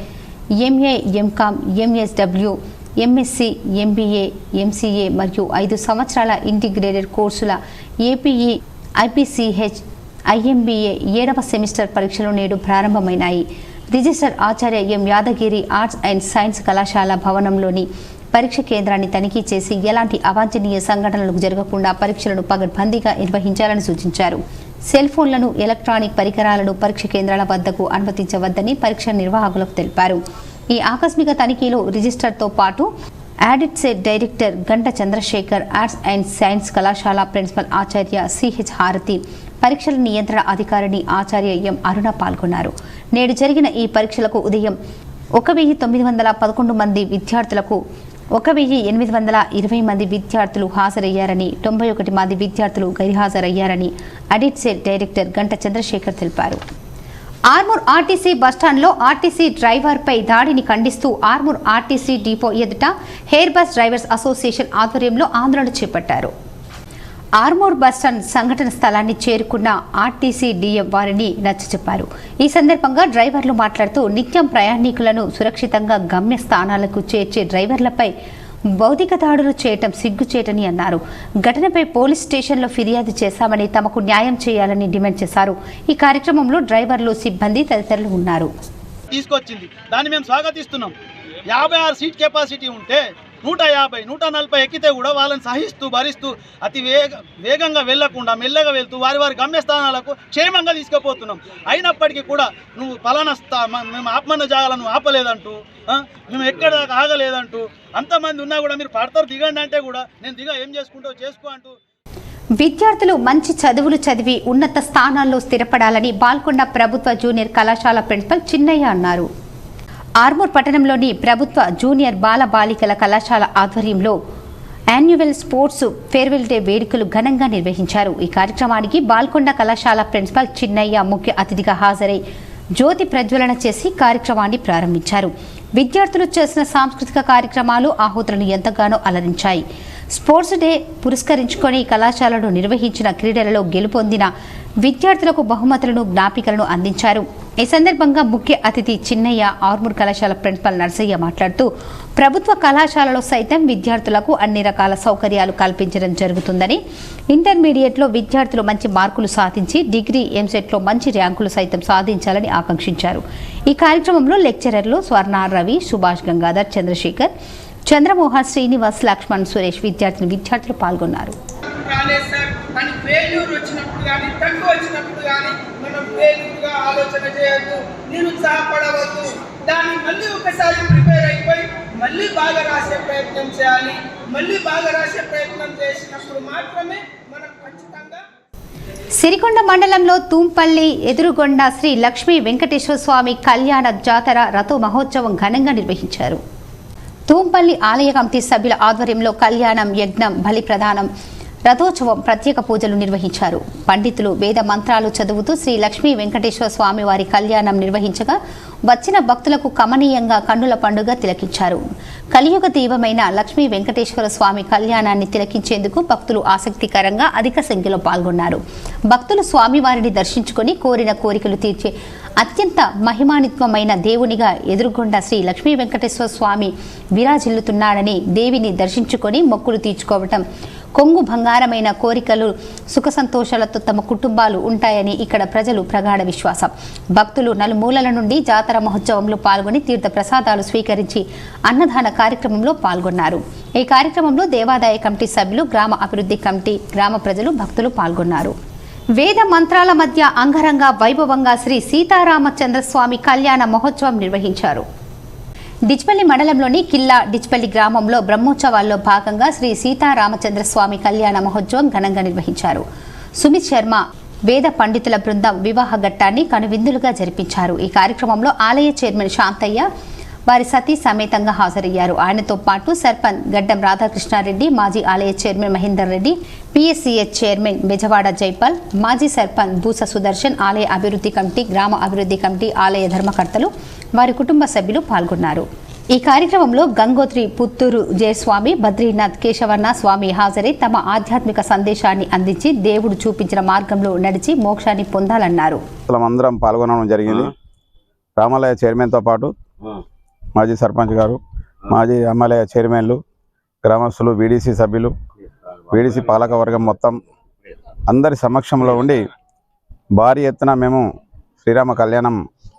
S1: MA, MCom, MSW, MSc, MBA, MCA మరియు 5 సంవత్సరాల ఇంటిగ్రేటెడ్ కోర్సుల APE, IPCH, IMBA 7వ సెమిస్టర్ పరీక్షలు నేడు ప్రారంభమైనాయి. రిజిస్టర్ ఆచార్య M Yadagiri arts and science కళాశాల భవనంలోని పరీక్ష కేంద్రాన్ని తనిఖీ చేసి ఎలాంటి అవాంఛనీయ సంఘటనలు జరగకుండా పరీక్షలను పగడ్బందీగా నిర్వహించాలని సూచించారు. సెల్ ఫోన్లను, ఎలక్ట్రానిక్ పరికరాలను పరీక్ష కేంద్రాల వద్దకు అనుమతించవద్దని పరీక్ష నిర్వాహకులకు తెలిపారు. ఈ ఆకస్మిక తనిఖీలో రిజిస్టర్తో పాటు ఆడిట్ డైరెక్టర్ గంట చంద్రశేఖర్, ఆర్ట్స్ అండ్ సైన్స్ కళాశాల ప్రిన్సిపల్ ఆచార్య CH హారతి, పరీక్షల నియంత్రణ అధికారిని ఆచార్య ఎం అరుణ పాల్గొన్నారు. నేడు జరిగిన ఈ పరీక్షలకు ఉదయం 1911 మంది విద్యార్థులకు 1820 మంది విద్యార్థులు హాజరయ్యారని, 91 మంది విద్యార్థులు గైర్హాజరయ్యారని ఆడిట్ డైరెక్టర్ గంట చంద్రశేఖర్ తెలిపారు. ఆర్మూర్ ఆర్టీసీ బస్టాండ్లో ఆర్టీసీ డ్రైవర్పై దాడిని ఖండిస్తూ ఆర్మూర్ ఆర్టీసీ డిపో ఎదుట హెయిర్ బస్ డ్రైవర్స్ అసోసియేషన్ ఆధ్వర్యంలో ఆందోళన చేపట్టారు. ఆర్మూర్ బస్టాండ్ సంఘటన స్థలాన్ని చేరుకున్న ఆర్టీసీ DM వారిని నచ్చచెప్పారు. ఈ సందర్భంగా డ్రైవర్లు మాట్లాడుతూ నిత్యం ప్రయాణికులను సురక్షితంగా గమ్య స్థానాలకు చేర్చే డ్రైవర్లపై భౌతిక దాడులు చేయటం సిగ్గుచేటని అన్నారు. ఘటనపై పోలీస్ స్టేషన్లో ఫిర్యాదు చేశామని, తమకు న్యాయం చేయాలని డిమాండ్ చేశారు. ఈ కార్యక్రమంలో డ్రైవర్లు, సిబ్బంది తదితరులు ఉన్నారు.
S14: తీసుకొచ్చింది దాన్ని మేము స్వాగతిస్తున్నాం. 56 సీట్ కెపాసిటీ ఉంటే 150, 140 ఎక్కితే కూడా వాళ్ళని సహిస్తూ భరిస్తూ అతి వేగంగా వెళ్లకుండా మెల్లగా వెళ్తూ వారి గమ్యస్థానాలకు క్షేమంగా తీసుకుపోతున్నాం. అయినప్పటికీ కూడా నువ్వు పలానా మేము ఆపమన్న జాగాలను ఆపలేదంటూ, మేము ఎక్కడ దాకా ఆగలేదంటూ, అంతమంది ఉన్నా కూడా మీరు పడతారు దిగండి అంటే కూడా నేను దిగా ఏం చేసుకుంటావు చేసుకో అంటూ.
S1: విద్యార్థులు మంచి చదువులు చదివి ఉన్నత స్థానాల్లో స్థిరపడాలని బాల్కొండ ప్రభుత్వ జూనియర్ కళాశాల ప్రిన్సిపల్ చిన్నయ్య అన్నారు. ఆర్మూర్ పట్టణంలోని ప్రభుత్వ జూనియర్ బాల బాలికల కళాశాల ఆధ్వర్యంలో యాన్యువల్ స్పోర్ట్స్ ఫేర్వెల్ డే వేడుకలు ఘనంగా నిర్వహించారు. ఈ కార్యక్రమానికి బాల్కొండ కళాశాల ప్రిన్సిపల్ చిన్నయ్య ముఖ్య అతిథిగా హాజరై జ్యోతి ప్రజ్వలన చేసి కార్యక్రమాన్ని ప్రారంభించారు. విద్యార్థులు చేసిన సాంస్కృతిక కార్యక్రమాలు ఆహుతులను ఎంతగానో అలరించాయి. స్పోర్ట్స్ డే పురస్కరించుకొని కళాశాలలో నిర్వహించిన క్రీడలలో గెలుపొందిన విద్యార్థులకు బహుమతులను, జ్ఞాపికలను అందించారు. ఈ సందర్భంగా ముఖ్య అతిథి చిన్నయ్య, ఆర్మూర్ కళాశాల ప్రిన్సిపల్ నర్సయ్య మాట్లాడుతూ ప్రభుత్వ కళాశాలలో సైతం విద్యార్థులకు అన్ని రకాల సౌకర్యాలు కల్పించడం జరుగుతుందని, ఇంటర్మీడియట్లో విద్యార్థులు మంచి మార్కులు సాధించి డిగ్రీ, ఎంసెట్లో మంచి ర్యాంకులు సైతం సాధించాలని ఆకాంక్షించారు. ఈ కార్యక్రమంలో లెక్చరర్లు స్వర్ణ, రవి, సుభాష్, గంగాధర్, చంద్రశేఖర్, చంద్రమోహన్, శ్రీనివాస్, లక్ష్మణ్, సురేష్ విద్యార్థులు పాల్గొన్నారు.
S15: వచ్చినప్పుడు కానీ తక్కువ వచ్చినప్పుడు కానీ మనం వేలుగా ఆలోచన చేయొద్దు, నిరుత్సాహపడవద్దు. దాన్ని మళ్ళీ ఒకసారి ప్రిపేర్ అయిపోయి మళ్ళీ బాగా రాసే ప్రయత్నం చేయాలి. మళ్ళీ బాగా రాసే ప్రయత్నం చేసినప్పుడు మాత్రమే మనం ఖచ్చితంగా.
S1: సిరికొండ మండలంలో తూంపల్లి ఎదురుగొండ శ్రీ లక్ష్మీ వెంకటేశ్వర స్వామి కళ్యాణ జాతర రథో మహోత్సవం ఘనంగా నిర్వహించారు. తూంపల్లి ఆలయ కమిటీ సభ్యుల ఆధ్వర్యంలో కళ్యాణం, యజ్ఞం, బలి ప్రదానం, రథోత్సవం, ప్రత్యేక పూజలు నిర్వహించారు. పండితులు వేద మంత్రాలు చదువుతూ శ్రీ లక్ష్మీ వెంకటేశ్వర స్వామి వారి కళ్యాణం నిర్వహించగా వచ్చిన భక్తులకు కమనీయంగా కన్నుల పండుగ తిలకించారు. కలియుగ దైవమైన లక్ష్మీ వెంకటేశ్వర స్వామి కళ్యాణాన్ని తిలకించేందుకు భక్తులు ఆసక్తికరంగా అధిక సంఖ్యలో పాల్గొన్నారు. భక్తులు స్వామివారిని దర్శించుకొని కోరిన కోరికలు తీర్చే అత్యంత మహిమాన్వితమైన దేవునిగా ఎదురుగొండ శ్రీ లక్ష్మీ వెంకటేశ్వర స్వామి విరాజిల్లుతున్నాడని దేవిని దర్శించుకొని మొక్కులు తీర్చుకోవటం, కొంగు బంగారమైన కోరికలు సుఖ సంతోషాలతో తమ కుటుంబాలు ఉంటాయని ఇక్కడ ప్రజలు ప్రగాఢ విశ్వాసం. భక్తులు నలుమూలల నుండి జాతర మహోత్సవంలో పాల్గొని తీర్థ ప్రసాదాలు స్వీకరించి అన్నదాన కార్యక్రమంలో పాల్గొన్నారు. ఈ కార్యక్రమంలో దేవాదాయ కమిటీ సభ్యులు, గ్రామ అభివృద్ధి కమిటీ, గ్రామ ప్రజలు, భక్తులు పాల్గొన్నారు. వేద మంత్రాల మధ్య అంగరంగ వైభవంగా శ్రీ సీతారామచంద్రస్వామి కళ్యాణ మహోత్సవం నిర్వహించారు. డిచ్పల్లి మండలంలోని కిల్లా డిచ్పల్లి గ్రామంలో బ్రహ్మోత్సవాల్లో భాగంగా శ్రీ సీతారామచంద్రస్వామి కళ్యాణ మహోత్సవం ఘనంగా నిర్వహించారు. సుమిత్ శర్మ వేద పండితుల బృందం వివాహ ఘట్టాన్ని కనువిందులుగా జరిపించారు. ఈ కార్యక్రమంలో ఆలయ చైర్మన్ శాంతయ్య వారి సతీ సమేతంగా హాజరయ్యారు. ఆయనతో పాటు సర్పంచ్ గడ్డం రాధాకృష్ణారెడ్డి, మాజీ ఆలయ చైర్మన్ మహేందర్ రెడ్డి, పిఎస్సిహెచ్ చైర్మన్ బెజవాడ జైపాల్, మాజీ సర్పంచ్ బూస సుదర్శన్, ఆలయ అభివృద్ధి కమిటీ, గ్రామ అభివృద్ధి కమిటీ, ఆలయ ధర్మకర్తలు, వారి కుటుంబ సభ్యులు పాల్గొన్నారు. ఈ కార్యక్రమంలో గంగోత్రి పుత్తూరు జయస్వామి, బద్రీనాథ్ కేశవర్ణ స్వామి హాజరై తమ ఆధ్యాత్మిక సందేశాన్ని అందించి దేవుడు చూపించిన మార్గంలో నడిచి మోక్షాన్ని పొందాలన్నారు.
S16: అందరం పాల్గొనడం జరిగింది. రామాలయ చైర్మన్తో పాటు మాజీ సర్పంచ్ గారు, మాజీ ఎమ్మెల్యే చైర్మన్లు, గ్రామస్తులు, వీడీసీ సభ్యులు, వీడీసీ పాలకవర్గం మొత్తం అందరి సమక్షంలో ఉండి భారీ ఎత్తున మేము శ్రీరామ కళ్యాణం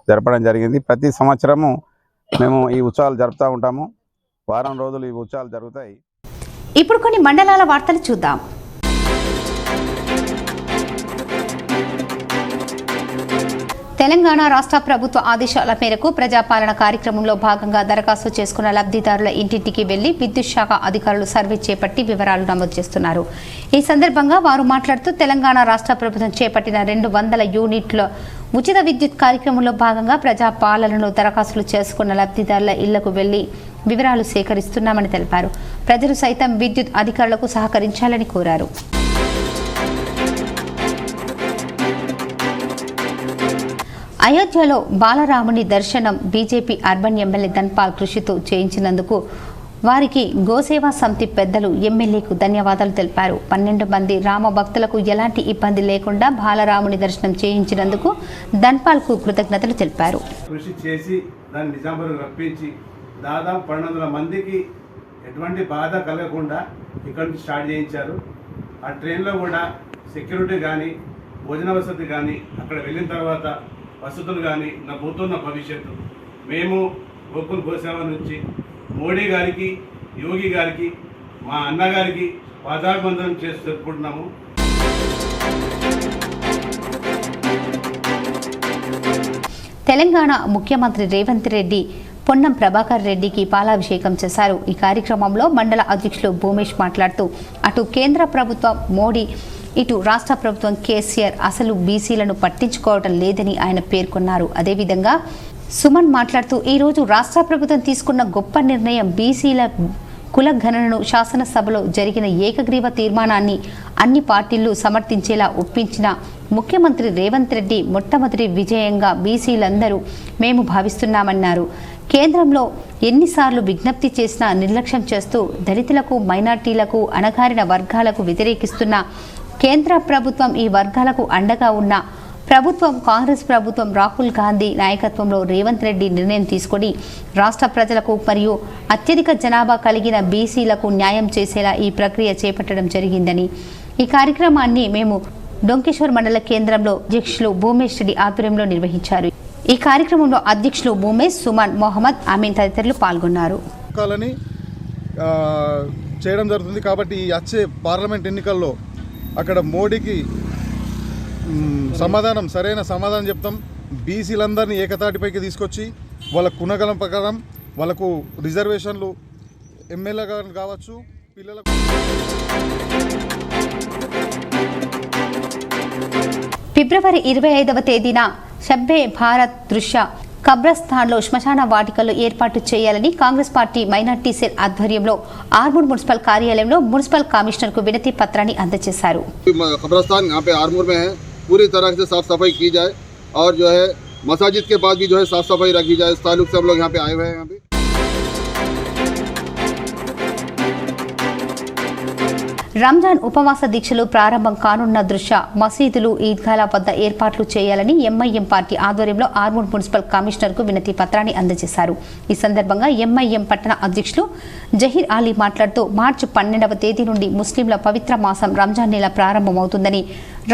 S16: జరపడం జరిగింది. ప్రతి సంవత్సరము మేము ఈ ఉత్సవాలు జరుపుతూ ఉంటాము. వారం రోజులు ఈ ఉత్సవాలు జరుగుతాయి.
S1: ఇప్పుడు కొన్ని మండలాల వార్తలు చూద్దాం. తెలంగాణ రాష్ట్ర ప్రభుత్వ ఆదేశాల మేరకు ప్రజాపాలన కార్యక్రమంలో భాగంగా దరఖాస్తు చేసుకున్న లబ్ధిదారుల ఇంటింటికి వెళ్లి విద్యుత్ శాఖ అధికారులు సర్వే చేపట్టి వివరాలు నమోదు చేస్తున్నారు. ఈ సందర్భంగా వారు మాట్లాడుతూ తెలంగాణ రాష్ట్ర ప్రభుత్వం చేపట్టిన 200 యూనిట్ల ఉచిత విద్యుత్ కార్యక్రమంలో భాగంగా ప్రజాపాలనను దరఖాస్తులు చేసుకున్న లబ్ధిదారుల ఇళ్లకు వెళ్లి వివరాలు సేకరిస్తున్నామని తెలిపారు. ప్రజలు సైతం విద్యుత్ అధికారులకు సహకరించాలని కోరారు. అయోధ్యలో బాలరాముని దర్శనం బీజేపీ అర్బన్ ఎమ్మెల్యే ధన్పాల్ కృషితో చేయించినందుకు వారికి గోసేవా సమితి పెద్దలు ఎమ్మెల్యేకు ధన్యవాదాలు తెలిపారు. 12 మంది రామ భక్తులకు ఎలాంటి ఇబ్బంది లేకుండా బాలరాముని దర్శనం చేయించినందుకు ధన్పాల్కు కృతజ్ఞతలు తెలిపారు.
S17: కృషి చేసి దాన్ని నిజాంపురం రప్పించి దాదాపు 1200 మందికి ఎటువంటి బాధ కలగకుండా ఇక్కడ నుంచి స్టార్ట్ చేయించారు. ఆ ట్రైన్లో కూడా సెక్యూరిటీ కానీ, భోజన వసతి కానీ, అక్కడ వెళ్ళిన తర్వాత వసతులు కానీ, నా పోతున్న భవిష్యత్తు మేము గోకుల్ గోసేవ నుంచి మోడీ గారికి, యోగి గారికి, మా అన్నగారికి పాదాభివందనం చేసి చెప్పుకుంటున్నాము.
S1: తెలంగాణ ముఖ్యమంత్రి రేవంత్ రెడ్డి పొన్నం ప్రభాకర్ రెడ్డికి పాలాభిషేకం చేశారు. ఈ కార్యక్రమంలో మండల అధ్యక్షులు భూమేష్ మాట్లాడుతూ అటు కేంద్ర ప్రభుత్వం మోడీ, ఇటు రాష్ట్ర ప్రభుత్వం కేసీఆర్ అసలు బీసీలను పట్టించుకోవడం లేదని ఆయన పేర్కొన్నారు. అదేవిధంగా సుమన్ మాట్లాడుతూ ఈరోజు రాష్ట్ర ప్రభుత్వం తీసుకున్న గొప్ప నిర్ణయం బీసీల కుల గణనను శాసనసభలో జరిగిన ఏకగ్రీవ తీర్మానాన్ని అన్ని పార్టీలు సమర్థించేలా ఒప్పించిన ముఖ్యమంత్రి రేవంత్ రెడ్డి మొట్టమొదటి విజయంగా బీసీలందరూ మేము భావిస్తున్నామన్నారు. కేంద్రంలో ఎన్నిసార్లు విజ్ఞప్తి చేసినా నిర్లక్ష్యం చేస్తూ దళితులకు, మైనార్టీలకు, అణగారిన వర్గాలకు వ్యతిరేకిస్తున్న కేంద్ర ప్రభుత్వం ఈ వర్గాలకు అండగా ఉన్న ప్రభుత్వం కాంగ్రెస్ ప్రభుత్వం రాహుల్ గాంధీ నాయకత్వంలో రేవంత్ రెడ్డి నిర్ణయం తీసుకొని రాష్ట్ర ప్రజలకు మరియు అత్యధిక జనాభా కలిగిన బీసీలకు న్యాయం చేసేలా ఈ ప్రక్రియ చేపట్టడం జరిగిందని, ఈ కార్యక్రమాన్ని మేము డొంకేశ్వర్ మండల కేంద్రంలో అధ్యక్షులు భూమేష్ రెడ్డి ఆధ్వర్యంలో నిర్వహించారు. ఈ కార్యక్రమంలో అధ్యక్షులు భూమేష్, సుమన్, మొహమ్మద్, అమీన్ తదితరులు పాల్గొన్నారు.
S4: చేయడం జరుగుతుంది కాబట్టి ఈ వచ్చే పార్లమెంట్ ఎన్నికల్లో అక్కడ మోడీకి సరైన సమాధానం చెప్తాం. బీసీలందరినీ ఏకతాటిపైకి తీసుకొచ్చి వాళ్ళ గుణగణం ప్రకారం వాళ్ళకు రిజర్వేషన్లు ఎమ్మెల్యే కావచ్చు, పిల్లలకు.
S1: ఫిబ్రవరి 25వ తేదీన షబ్బే భారత్ దృశ్య కబ్రస్థాన్లో శ్మశాన వాటికలు ఏర్పాటు చేయాలని కాంగ్రెస్ పార్టీ మైనార్టీ సెల్ ఆధ్వర్యంలో ఆర్మూర్ మున్సిపల్ కార్యాలయంలో మున్సిపల్ కమిషనర్కు వినతి పత్రాన్ని అందజేశారు.
S7: कब्रिस्तान यहाँ पे आरमूर में है, पूरी तरह से साफ सफाई की जाए और जो है मसाजिद के पास भी जो है साफ सफाई रखी जाए। इस ताल्लुक से हम लोग यहाँ पे आए हुए हैं। यहाँ पे
S1: రంజాన్ ఉపవాస దీక్షలు ప్రారంభం కానున్న దృష్ట్యా మసీదులు ఈద్గాల వద్ద ఏర్పాట్లు చేయాలని ఎంఐఎం పార్టీ ఆధ్వర్యంలో ఆర్మూర్ మున్సిపల్ కమిషనర్కు వినతి పత్రాన్ని అందజేశారు. ఈ సందర్భంగా ఎంఐఎం పట్టణ అధ్యక్షులు జహీర్ అలీ మాట్లాడుతూ మార్చి 12వ తేదీ నుండి ముస్లింల పవిత్ర మాసం రంజాన్ నెల ప్రారంభమవుతుందని,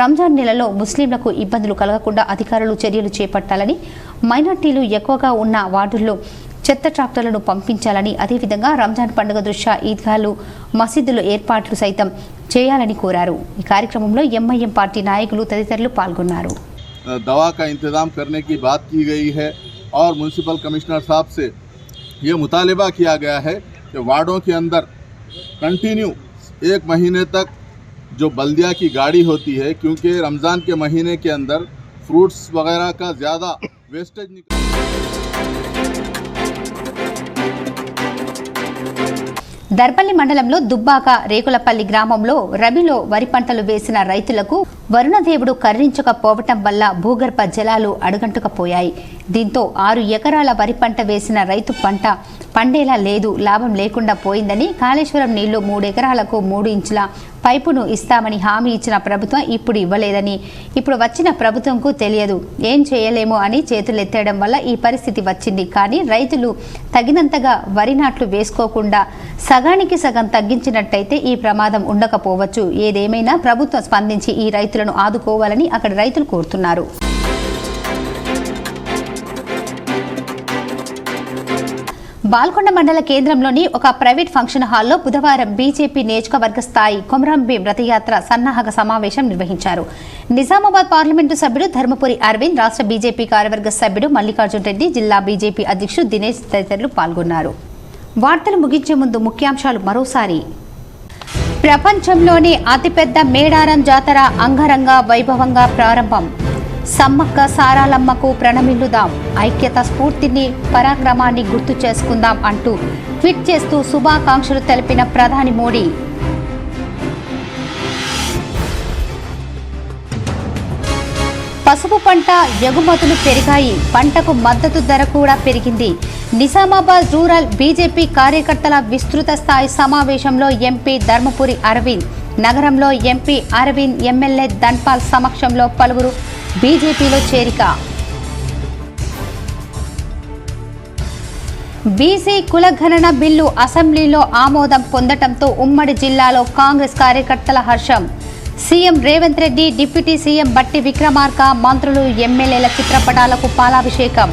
S1: రంజాన్ నెలలో ముస్లింలకు ఇబ్బందులు కలగకుండా అధికారులు చర్యలు చేపట్టాలని, మైనార్టీలు ఎక్కువగా ఉన్న వార్డుల్లో చెత్త ట్రాక్టర్లను పంపించాలని, అదేవిధంగా రంజాన్ పండుగ దృష్ట్యా ఈద్గాలు మసీదులు ఏర్పాట్లు సైతం చేయాలని కోరారు. ఈ కార్యక్రమంలో ఎంఐఎం పార్టీ నాయకులు తదితరులు పాల్గొన్నారు.
S7: दवा का इंतज़ाम करने की बात की गई है और म्यूनसिपल कमिश्नर साहब से ये मुतालिबा किया गया है कि वार्डों के अंदर कंटिन्यू 1 महीने तक जो बल्दिया की गाड़ी होती है, क्योंकि रमज़ान के महीने के अंदर फ्रूट्स वगैरह का ज़्यादा वेस्टेज
S1: దర్పల్లి మండలంలో దుబ్బాక రేకులపల్లి గ్రామంలో రబీలో వరి పంటలు వేసిన రైతులకు వరుణదేవుడు కరుణించకపోవటం వల్ల భూగర్భ జలాలు అడుగంటుకపోయాయి. దీంతో 6 ఎకరాల వరి పంట వేసిన రైతు పంట పండేలా లేదు, లాభం లేకుండా పోయిందని, కాళేశ్వరం నీళ్లు 3 ఎకరాలకు 3 ఇంచుల పైపును ఇస్తామని హామీ ఇచ్చిన ప్రభుత్వం ఇప్పుడు ఇవ్వలేదని, ఇప్పుడు వచ్చిన ప్రభుత్వంకు తెలియదు, ఏం చేయలేము అని చేతులెత్తడం వల్ల ఈ పరిస్థితి వచ్చింది. కానీ రైతులు తగినంతగా వరి నాట్లు వేసుకోకుండా సగానికి సగం తగ్గించినట్టయితే ఈ ప్రమాదం ఉండకపోవచ్చు. ఏదేమైనా ప్రభుత్వం స్పందించి ఈ రైతులను ఆదుకోవాలని అక్కడ రైతులు కోరుతున్నారు. బాల్కొండ మండల కేంద్రంలోని ఒక ప్రైవేట్ ఫంక్షన్ హాల్లో బుధవారం బీజేపీ నియోజకవర్గ స్థాయి కొమరంభీం రథయాత్ర సన్నాహక సమావేశం నిర్వహించారు. నిజామాబాద్ పార్లమెంటు సభ్యుడు ధర్మపురి అరవింద్, రాష్ట్ర బీజేపీ కార్యవర్గ సభ్యుడు మల్లికార్జున్ రెడ్డి, జిల్లా బీజేపీ అధ్యక్షుడు దినేష్ తదితరులు పాల్గొన్నారు. వార్తలు ముగించే ముందు ముఖ్యాంశాలు మరోసారి. ప్రపంచంలోనే అతిపెద్ద మేడారం జాతర అంగరంగ వైభవంగా ప్రారంభం. సమ్మక్క సారాలమ్మకు ప్రణమిల్లుదాం, ఐక్యత స్ఫూర్తిని పరాక్రమాన్ని గుర్తు చేసుకుందాం అంటూ ట్వీట్ చేస్తూ శుభాకాంక్షలు తెలిపిన ప్రధాని మోడీ. పసుపు పంట ఎగుమతులు పెరిగాయి, పంటకు మద్దతు ధర కూడా పెరిగింది. నిజామాబాద్ రూరల్ బీజేపీ కార్యకర్తల విస్తృత స్థాయి సమావేశంలో ఎంపీ ధర్మపురి అరవింద్. నగరంలో ఎంపీ అరవింద్, ఎమ్మెల్యే ధన్పాల్ సమక్షంలో పలువురు బీజేపీలో చేరిక. బీసీ కులగణన బిల్లు అసెంబ్లీలో ఆమోదం పొందటంతో ఉమ్మడి జిల్లాలో కాంగ్రెస్ కార్యకర్తల హర్షం. CM Revanth Reddy, deputy CM బట్టి విక్రమార్క, మంత్రులు, ఎమ్మెల్యేల చిత్రపటాలకు పాలాభిషేకం.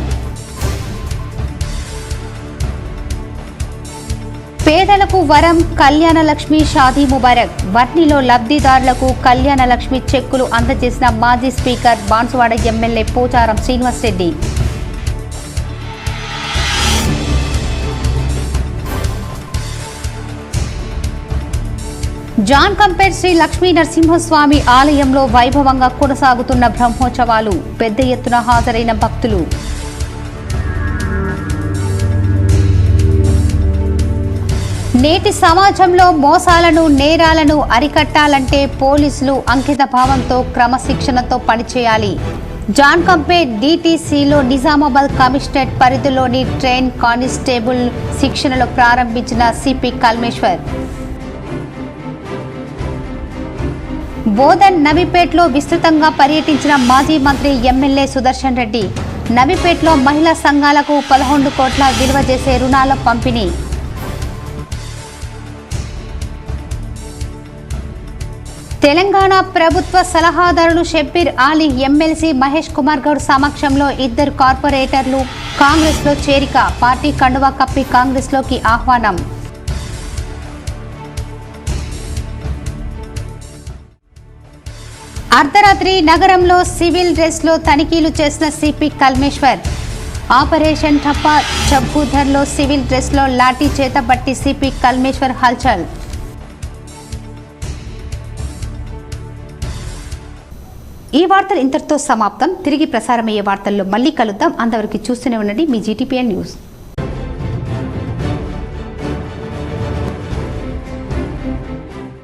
S1: పేదలకు వరం, కళ్యాణ లక్ష్మి షాదీ ముబారక్. వర్ణిలో లబ్ధిదారులకు కళ్యాణ లక్ష్మి చెక్కులు అందజేసిన మాజీ speaker Banswada MLA Pocharam Srinivasareddy. Jankampet Shri Lakshmi Narasimhaswamy ఆలయంలో వైభవంగా కొనసాగుతున్న బ్రహ్మోత్సవాలు. పెద్ద ఎత్తున హాజరైన భక్తులు. నేటి సమాజంలో మోసాలను, నేరాలను అరికట్టాలంటే పోలీసులు అంకిత భావంతో, క్రమశిక్షణతో పనిచేయాలి. జాన్ కంపేట్ డీటీసీలో నిజామాబాద్ కమిషనరేట్ పరిధిలోని ట్రైన్ కానిస్టేబుల్ శిక్షణలో ప్రారంభించిన సిపి కల్మేశ్వర్. బోధన్, నవీపేట్లో విస్తృతంగా పర్యటించిన మాజీ మంత్రి ఎమ్మెల్యే సుదర్శన్ రెడ్డి. నవీపేట్లో మహిళా సంఘాలకు 11 కోట్ల విలువ చేసే రుణాల పంపిణీ. తెలంగాణ ప్రభుత్వ సలహాదారులు షబ్బీర్ అలీ, ఎమ్మెల్సీ మహేష్ కుమార్ గౌడ్ సమక్షంలో 2 కార్పొరేటర్లు కాంగ్రెస్లో చేరిక. పార్టీ కండువా కప్పి కాంగ్రెస్లోకి ఆహ్వానం. అర్ధరాత్రి నగరంలో సివిల్ డ్రెస్లో తనిఖీలు చేసిన సిపి కల్మేశ్వర్. ఆపరేషన్ టప్పా చబ్బుధర్లో సివిల్ డ్రెస్లో లాఠీ చేతబట్టి సిపి కల్మేశ్వర్ హల్చల్. ఈ వార్తలు ఇంతటితో సమాప్తం. తిరిగి ప్రసారమయ్యే వార్తల్లో మళ్ళీ కలుద్దాం. అంతవరకు చూస్తూనే ఉండండి మీ GTPN న్యూస్.